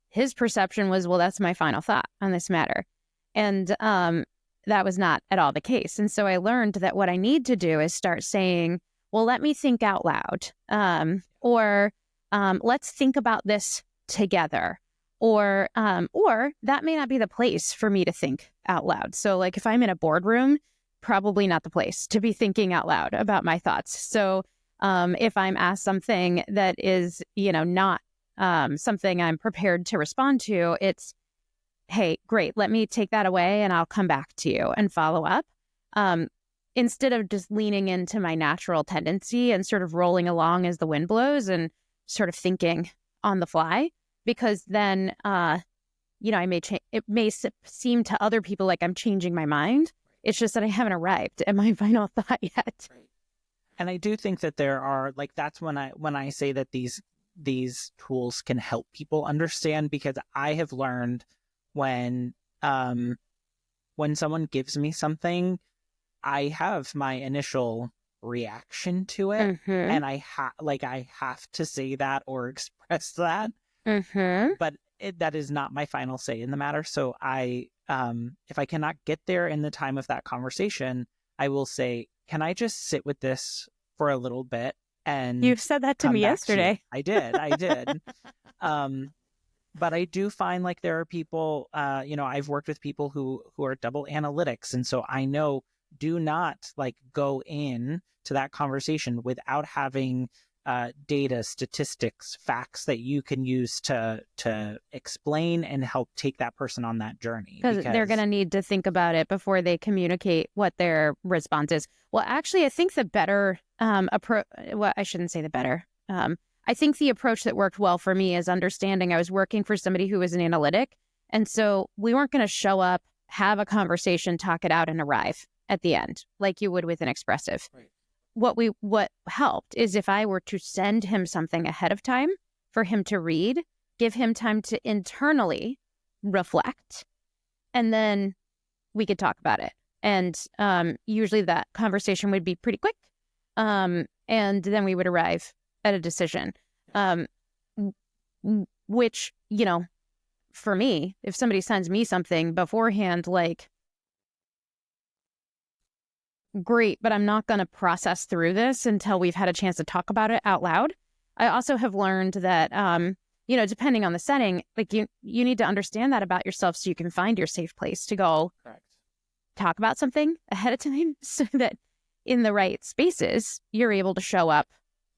his perception was, well, that's my final thought on this matter. And that was not at all the case. And so I learned that what I need to do is start saying, well, let me think out loud, or let's think about this together, or that may not be the place for me to think out loud. So like if I'm in a boardroom, probably not the place to be thinking out loud about my thoughts. So if I'm asked something that is, not something I'm prepared to respond to, it's, hey, great, let me take that away and I'll come back to you and follow up. Instead of just leaning into my natural tendency and sort of rolling along as the wind blows and sort of thinking on the fly, because then, it may seem to other people like I'm changing my mind. It's just that I haven't arrived at my final thought yet. Right. And I do think that there are, like, that's when I say that these tools can help people understand, because I have learned when someone gives me something, I have my initial reaction to it, Mm-hmm. and I have to say that or express that, but that is not my final say in the matter. So if I cannot get there in the time of that conversation, I will say, can I just sit with this for a little bit? And you've said that to me yesterday. I did. But I do find like there are people, I've worked with people who are double analytics. And so I know, do not like go in to that conversation without having data, statistics, facts that you can use to explain and help take that person on that journey. Because they're going to need to think about it before they communicate what their response is. Well, actually, I think the better approach, well, I shouldn't say the better. I think the approach that worked well for me is understanding I was working for somebody who was an analytic. And so we weren't going to show up, have a conversation, talk it out, and arrive at the end like you would with an expressive. Right. What helped is if I were to send him something ahead of time for him to read, give him time to internally reflect, and then we could talk about it. And usually that conversation would be pretty quick. And then we would arrive at a decision, which, you know, for me, if somebody sends me something beforehand, like, great, but I'm not going to process through this until we've had a chance to talk about it out loud. I also have learned that, you know, depending on the setting, like you need to understand that about yourself so you can find your safe place to go. Correct. Talk about something ahead of time so that in the right spaces, you're able to show up.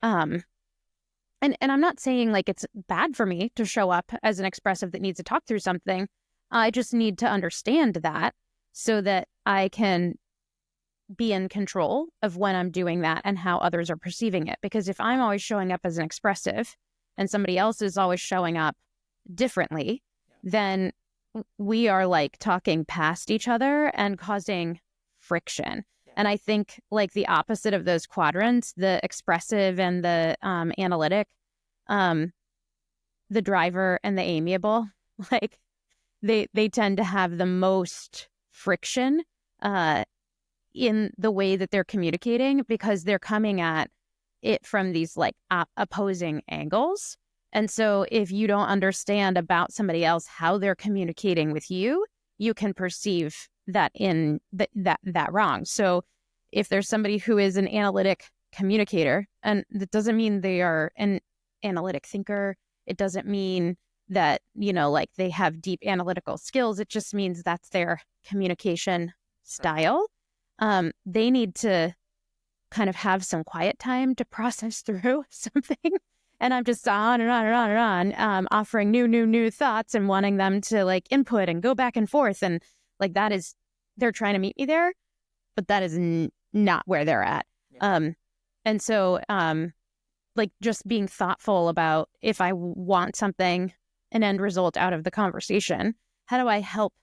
And I'm not saying like it's bad for me to show up as an expressive that needs to talk through something. I just need to understand that so that I can be in control of when I'm doing that and how others are perceiving it. Because if I'm always showing up as an expressive and somebody else is always showing up differently, then we are like talking past each other and causing friction. And I think like the opposite of those quadrants, the expressive and the analytic, the driver and the amiable, like they tend to have the most friction in the way that they're communicating because they're coming at it from these like opposing angles. And so if you don't understand about somebody else how they're communicating with you, you can perceive that in that wrong. So if there's somebody who is an analytic communicator, and that doesn't mean they are an analytic thinker, it doesn't mean that, you know, like they have deep analytical skills, it just means that's their communication style. They need to kind of have some quiet time to process through something. And I'm just on and on and on and on, offering new thoughts and wanting them to like input and go back and forth. And like that is, they're trying to meet me there, but that is not where they're at. Yeah. And so like just being thoughtful about if I want something, an end result out of the conversation, how do I help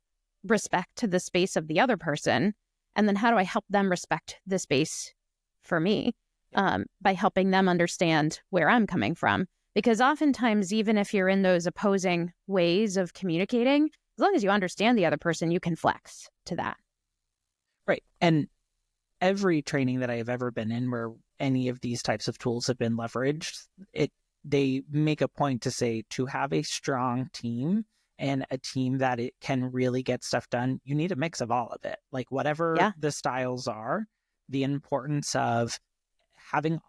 respect to the space of the other person? And then how do I help them respect the space for me by helping them understand where I'm coming from? Because oftentimes, even if you're in those opposing ways of communicating, as long as you understand the other person, you can flex to that. Right. And every training that I have ever been in where any of these types of tools have been leveraged, they make a point to say to have a strong team and a team that it can really get stuff done, you need a mix of all of it. Like whatever the styles are, the importance of having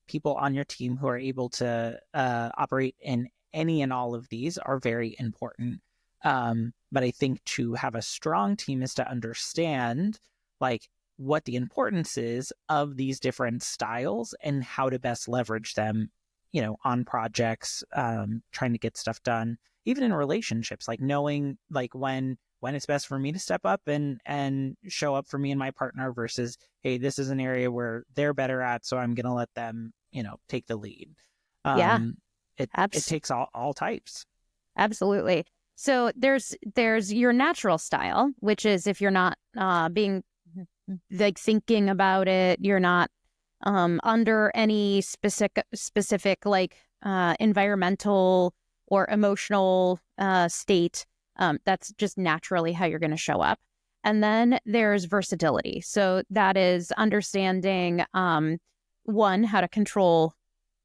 people on your team who are able to operate in any and all of these are very important. But I think to have a strong team is to understand like what the importance is of these different styles and how to best leverage them, you know, on projects, trying to get stuff done. Even in relationships, like knowing like when it's best for me to step up and show up for me and my partner versus, hey, this is an area where they're better at, so I'm going to let them, you know, take the lead. It takes all types. Absolutely. So there's your natural style, which is if you're not being like thinking about it, you're not under any specific like environmental or emotional state. That's just naturally how you're going to show up. And then there's versatility. So that is understanding, one, how to control,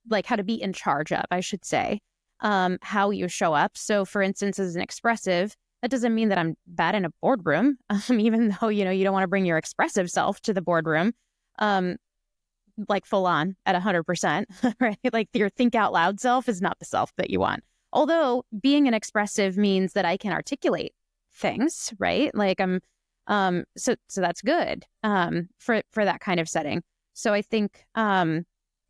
like how to be in charge of, I should say, how you show up. So for instance, as an expressive, that doesn't mean that I'm bad in a boardroom, even though, you know, you don't want to bring your expressive self to the boardroom, like full on at 100%, right? Like your think out loud self is not the self that you want. Although being an expressive means that I can articulate things, right? Like so that's good for that kind of setting. So I think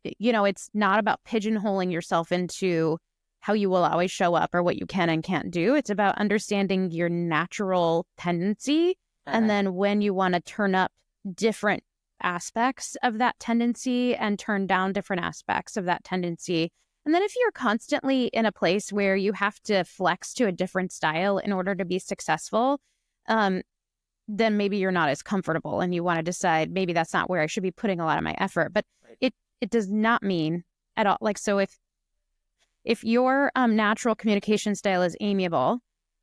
it's not about pigeonholing yourself into how you will always show up or what you can and can't do. It's about understanding your natural tendency. And then when you want to turn up different aspects of that tendency and turn down different aspects of that tendency. And then if you're constantly in a place where you have to flex to a different style in order to be successful, then maybe you're not as comfortable and you want to decide maybe that's not where I should be putting a lot of my effort. But it does not mean at all. Like, so if your natural communication style is amiable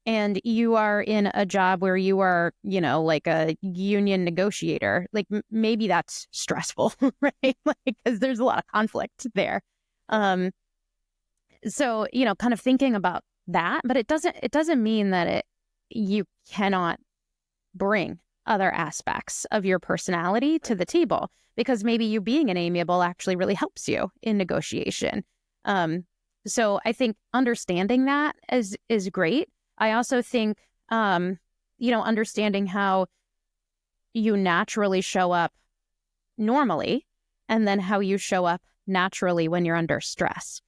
and you are in a job where you are, like a union negotiator, like maybe that's stressful, right? Like, because there's a lot of conflict there. So, kind of thinking about that, but it doesn't mean that you cannot bring other aspects of your personality to the table, because maybe you being an amiable actually really helps you in negotiation. So I think understanding that is great. I also think, understanding how you naturally show up normally and then how you show up naturally when you're under stress.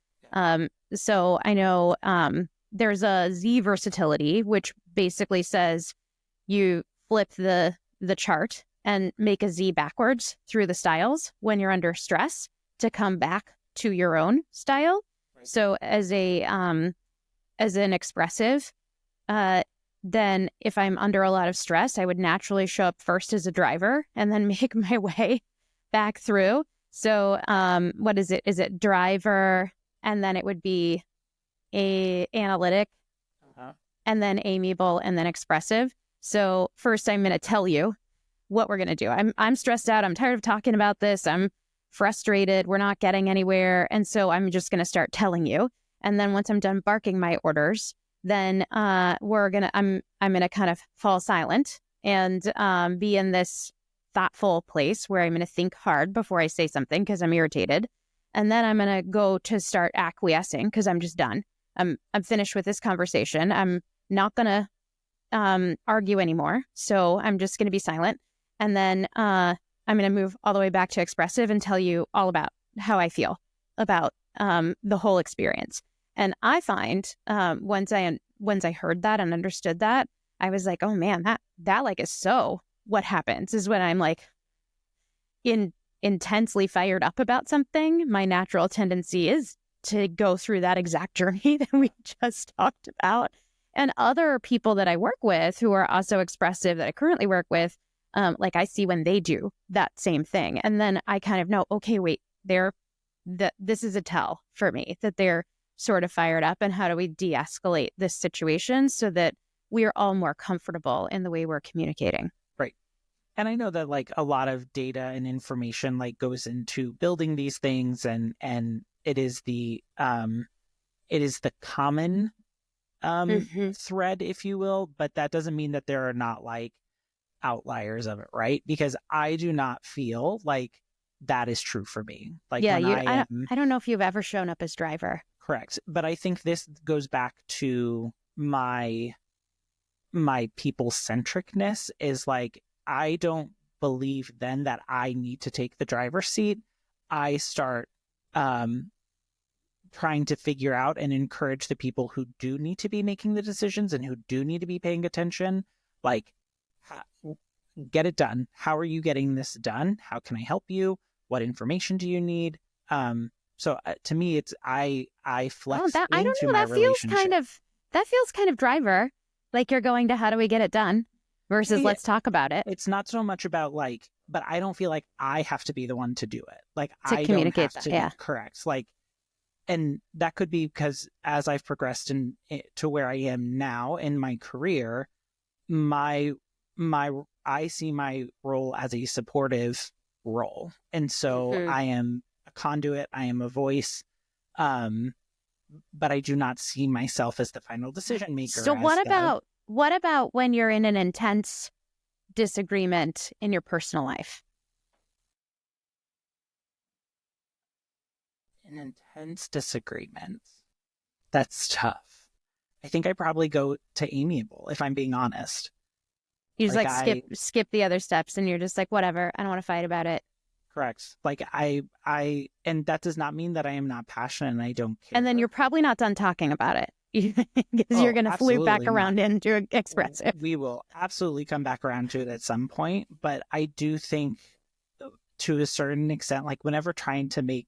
So I know there's a Z versatility, which basically says you flip the chart and make a Z backwards through the styles when you're under stress to come back to your own style. Right. So as an expressive, then if I'm under a lot of stress, I would naturally show up first as a driver and then make my way back through. So what is it? Is it driver? And then it would be a analytic, and then amiable, and then expressive. So first I'm going to tell you what we're going to do. I'm stressed out. I'm tired of talking about this. I'm frustrated. We're not getting anywhere. And so I'm just going to start telling you. And then once I'm done barking my orders, then I'm going to kind of fall silent and be in this thoughtful place where I'm going to think hard before I say something because I'm irritated. And then I'm going to go to start acquiescing because I'm just done. I'm finished with this conversation. I'm not going to argue anymore. So I'm just going to be silent. And then I'm going to move all the way back to expressive and tell you all about how I feel about the whole experience. And I find once I heard that and understood that, I was like, oh man, that like is so what happens is when I'm like intensely fired up about something, my natural tendency is to go through that exact journey that we just talked about. And other people that I work with who are also expressive that I currently work with, like I see when they do that same thing. And then I kind of know, okay, wait, this is a tell for me that they're sort of fired up. And how do we de-escalate this situation so that we are all more comfortable in the way we're communicating? Right. And I know that like a lot of data and information like goes into building these things, and it is the common thread, if you will, but that doesn't mean that there are not like outliers of it, right? Because I do not feel like that is true for me. Like, yeah, I don't know if you've ever shown up as driver. Correct. But I think this goes back to my people centricness is like, I don't believe then that I need to take the driver's seat. I start trying to figure out and encourage the people who do need to be making the decisions and who do need to be paying attention, like, get it done. How are you getting this done? How can I help you? What information do you need? So to me, it's I flex into I don't know, my that relationship. feels kind of driver, like you're going to how do we get it done versus let's talk about it. It's not so much about like, but I don't feel like I have to be the one to do it. Like To I communicate don't have that, to yeah. correct. Like, and that could be because as I've progressed to where I am now in my career, I see my role as a supportive role. And so I am a conduit, I am a voice, but I do not see myself as the final decision maker. So what about when you're in an intense disagreement in your personal life? An intense disagreement. That's tough. I think I probably go to amiable, if I'm being honest. You just skip the other steps and you're just like, whatever, I don't want to fight about it. Correct. Like and that does not mean that I am not passionate and I don't And then care. you're probably not done talking about it because you're Oh, going to loop back absolutely not. around into expressive. We will absolutely come back around to it at some point, but I do think to a certain extent, like whenever trying to make,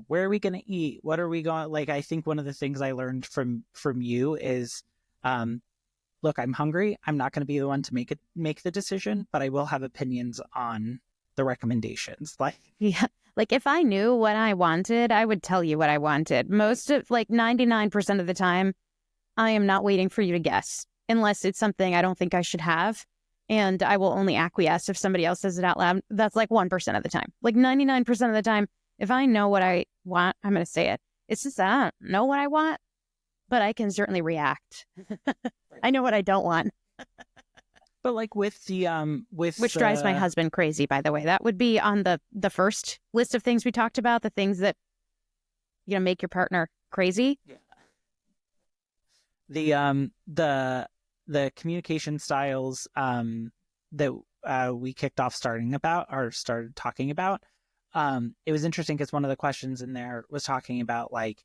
where are we going to eat? What are we going, like, I think one of the things I learned from you is, look, I'm hungry. I'm not going to be the one to make the decision, but I will have opinions on the recommendations. Like, Yeah. Like if I knew what I wanted, I would tell you what I wanted. Most of like 99% of the time, I am not waiting for you to guess unless it's something I don't think I should have. And I will only acquiesce if somebody else says it out loud. That's like 1% of the time. Like 99% of the time, if I know what I want, I'm going to say it. It's just that I don't know what I want, but I can certainly react. I know what I don't want. but like with the Which drives my husband crazy, by the way. That would be on the first list of things we talked about, the things that, make your partner crazy. Yeah. The communication styles that we kicked off started talking about. It was interesting because one of the questions in there was talking about like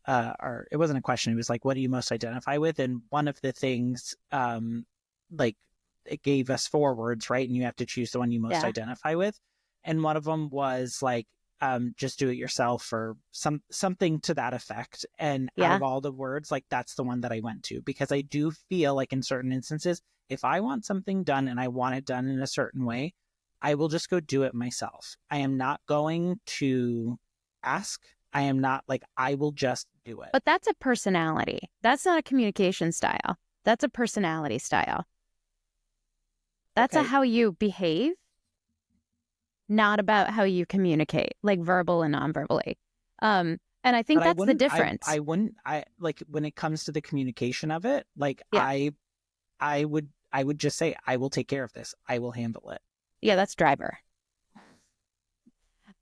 or it wasn't a question, it was like, what do you most identify with? And one of the things like it gave us 4 words, right? And you have to choose the one you most identify with. And one of them was like just do it yourself or something to that effect. And out of all the words, like that's the one that I went to, because I do feel like in certain instances, if I want something done and I want it done in a certain way, I will just go do it myself. I am not going to ask. I am not like, I will just do it. But that's a personality. That's not a communication style. That's a personality style. That's a how you behave, not about how you communicate, like verbal and non-verbally. And I think that's the difference. I wouldn't like when it comes to the communication of it, like I would just say, I will take care of this. I will handle it. Yeah, that's driver.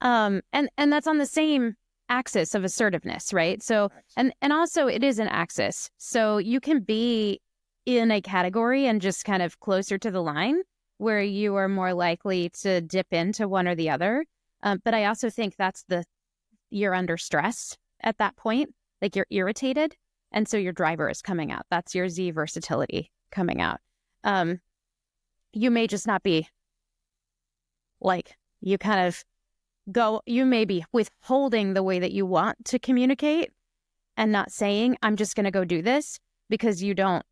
And that's on the same axis of assertiveness, right? So, and also it is an axis. So you can be in a category and just kind of closer to the line where you are more likely to dip into one or the other. But I also think that's you're under stress at that point, like you're irritated. And so your driver is coming out. That's your Z versatility coming out. You may just not be like, you kind of you may be withholding the way that you want to communicate and not saying, I'm just going to go do this because you don't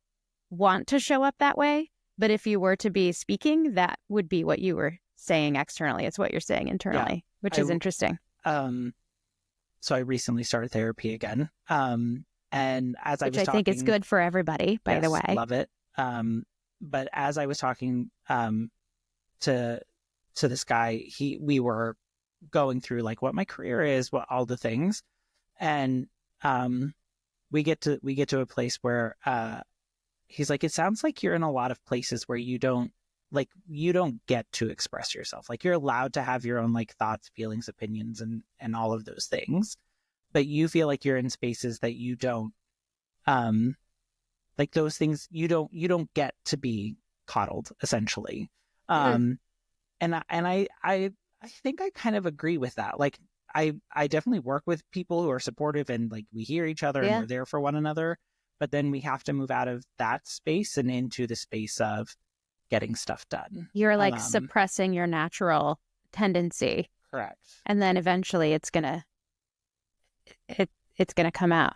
want to show up that way. But if you were to be speaking, that would be what you were saying externally. It's what you're saying internally, which is interesting. So I recently started therapy again. And as I was talking, I think it's good for everybody, by the way. Love it. But as I was talking to this guy, we were going through like what my career is, what all the things, and we get to a place where he's like, it sounds like you're in a lot of places where you don't get to express yourself. Like you're allowed to have your own like thoughts, feelings, opinions, and all of those things, but you feel like you're in spaces that you don't like those things you don't get to be coddled, essentially. And I think I kind of agree with that. Like I definitely work with people who are supportive and like we hear each other and we're there for one another, but then we have to move out of that space and into the space of getting stuff done. You're like suppressing your natural tendency. Correct. And then eventually it's gonna come out.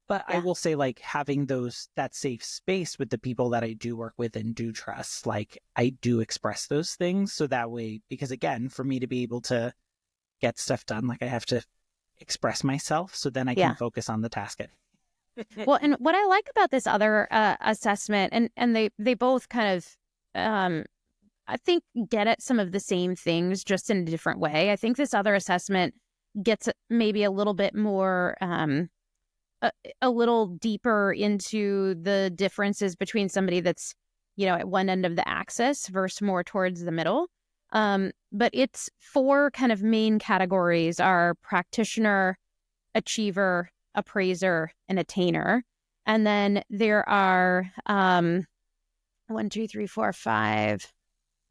But I will say, like, having that safe space with the people that I do work with and do trust, like, I do express those things. So that way, because again, for me to be able to get stuff done, like, I have to express myself. So then I can focus on the task. Well, and what I like about this other assessment, and they both kind of, I think, get at some of the same things just in a different way. I think this other assessment gets maybe a little bit more... a little deeper into the differences between somebody that's, at one end of the axis versus more towards the middle. But it's 4 kind of main categories are practitioner, achiever, appraiser, and attainer. And then there are 1, 2, 3, 4, 5,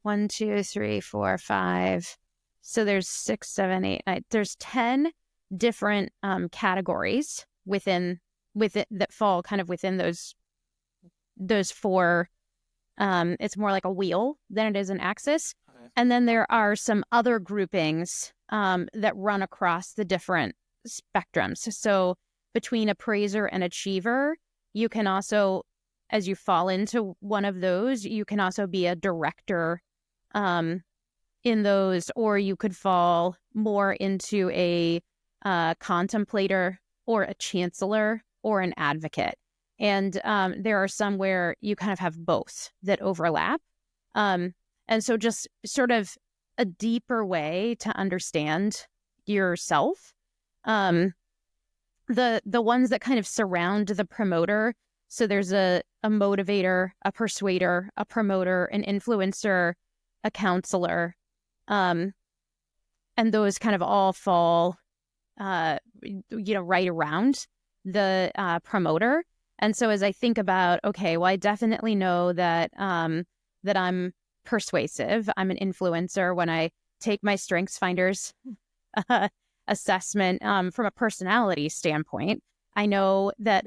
1, 2, 3, 4, 5. So there's 6, 7, 8, 9. There's 10 different categories within it that fall kind of within those four. It's more like a wheel than it is an axis. Okay. And then there are some other groupings that run across the different spectrums. So between appraiser and achiever, you can also, as you fall into one of those, you can also be a director in those, or you could fall more into a contemplator or a chancellor or an advocate. And there are some where you kind of have both that overlap. And so just sort of a deeper way to understand yourself. The ones that kind of surround the promoter. So there's a motivator, a persuader, a promoter, an influencer, a counselor. And those kind of all fall, right around the promoter. And so as I think about, okay, well, I definitely know that that I'm persuasive. I'm an influencer. When I take my Strengths Finders assessment from a personality standpoint, I know that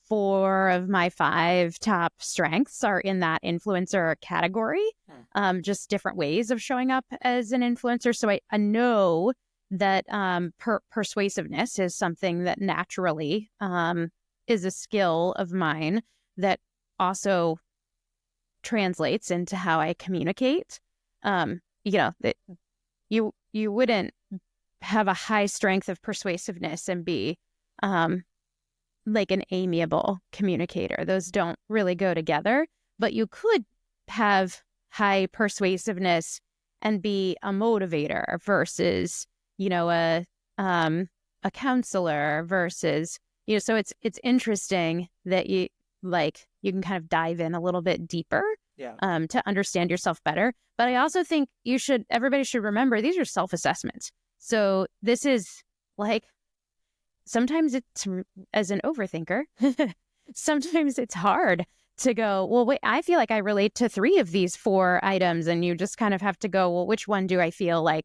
4 of my 5 top strengths are in that influencer category, just different ways of showing up as an influencer. So I know that persuasiveness is something that naturally is a skill of mine that also translates into how I communicate. That you wouldn't have a high strength of persuasiveness and be like an amiable communicator. Those don't really go together, but you could have high persuasiveness and be a motivator versus, a counselor versus, so it's interesting that you can kind of dive in a little bit deeper to understand yourself better. But I also think everybody should remember these are self-assessments. So this is sometimes it's, as an overthinker, sometimes it's hard to go, well, wait, I feel like I relate to 3 of these 4 items. And you just kind of have to go, well, which one do I feel like,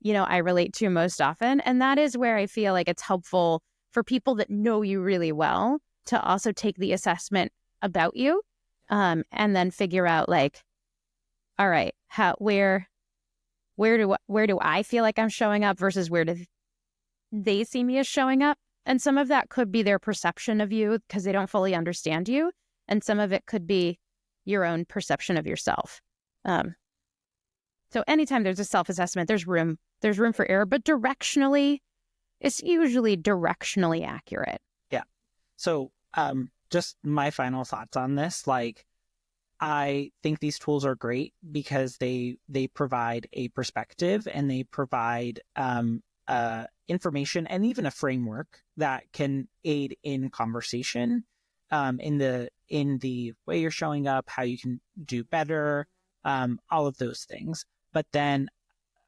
I relate to most often? And that is where I feel like it's helpful for people that know you really well to also take the assessment about you and then figure out all right, where do I feel like I'm showing up versus where do they see me as showing up? And some of that could be their perception of you because they don't fully understand you. And some of it could be your own perception of yourself. So anytime there's a self-assessment, there's room for error, but directionally, it's usually directionally accurate. Yeah. So just my final thoughts on this, I think these tools are great because they provide a perspective and they provide information and even a framework that can aid in conversation, in the way you're showing up, how you can do better, all of those things. But then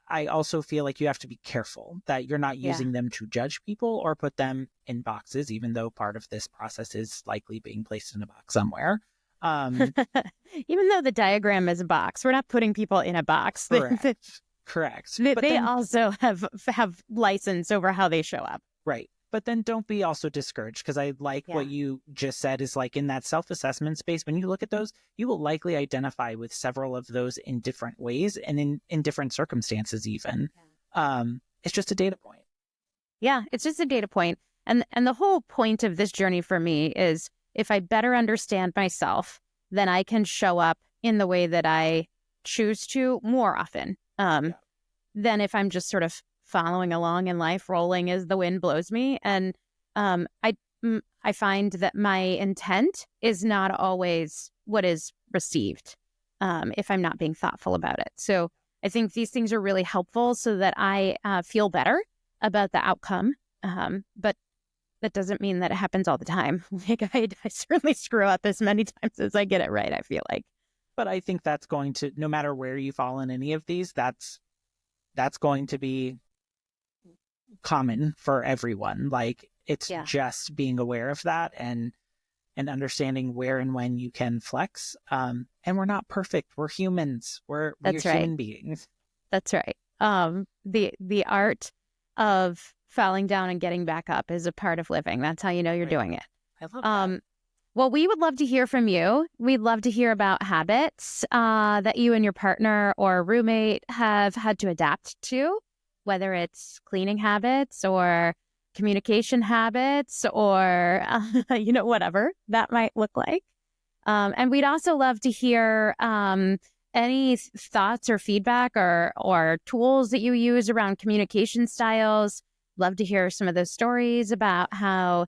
I also feel like you have to be careful that you're not using them to judge people or put them in boxes, even though part of this process is likely being placed in a box somewhere. Even though the diagram is a box, we're not putting people in a box. Correct. They also have license over how they show up. Right. But then don't be also discouraged, because I like what you just said is in that self-assessment space, when you look at those, you will likely identify with several of those in different ways and in different circumstances even. It's just a data point. Yeah, it's just a data point. And the whole point of this journey for me is if I better understand myself, then I can show up in the way that I choose to more often than if I'm just sort of following along in life, rolling as the wind blows me. And I find that my intent is not always what is received if I'm not being thoughtful about it. So I think these things are really helpful so that I feel better about the outcome. But that doesn't mean that it happens all the time. I certainly screw up as many times as I get it right, I feel like. But I think that's going to, no matter where you fall in any of these, that's going to be common for everyone. It's just being aware of that and and understanding where and when you can flex. And we're not perfect. We're humans. We're human beings. That's right. The art of falling down and getting back up is a part of living. That's how you know you're doing it. I love that. Well, we would love to hear from you. We'd love to hear about habits that you and your partner or roommate have had to adapt to, whether it's cleaning habits or communication habits or, whatever that might look like. And we'd also love to hear any thoughts or feedback or tools that you use around communication styles. Love to hear some of those stories about how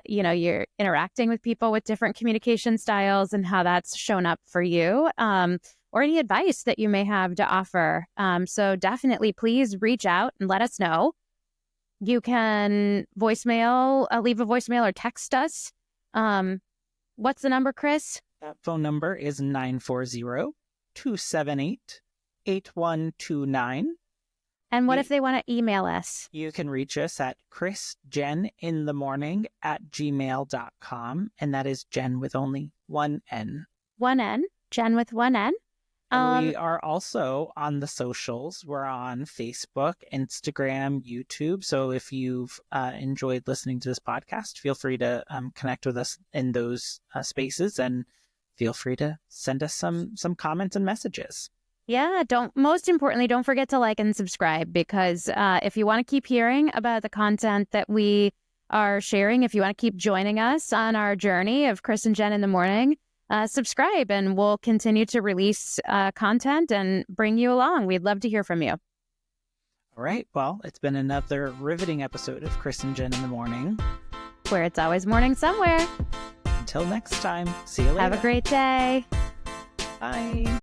you're interacting with people with different communication styles and how that's shown up for you, or any advice that you may have to offer. So definitely please reach out and let us know. You can leave a voicemail or text us. What's the number, Chris? That phone number is 940-278-8129. And what if they want to email us? You can reach us at chrisjeninthemorning@gmail.com. And that is Jen with only one N. One N. Jen with one N. And we are also on the socials. We're on Facebook, Instagram, YouTube. So if you've enjoyed listening to this podcast, feel free to connect with us in those spaces, and feel free to send us some comments and messages. Yeah, most importantly, don't forget to like and subscribe, because if you want to keep hearing about the content that we are sharing, if you want to keep joining us on our journey of Chris and Jen in the morning, subscribe, and we'll continue to release content and bring you along. We'd love to hear from you. All right. Well, it's been another riveting episode of Chris and Jen in the Morning, where it's always morning somewhere. Until next time, see you later. Have a great day. Bye.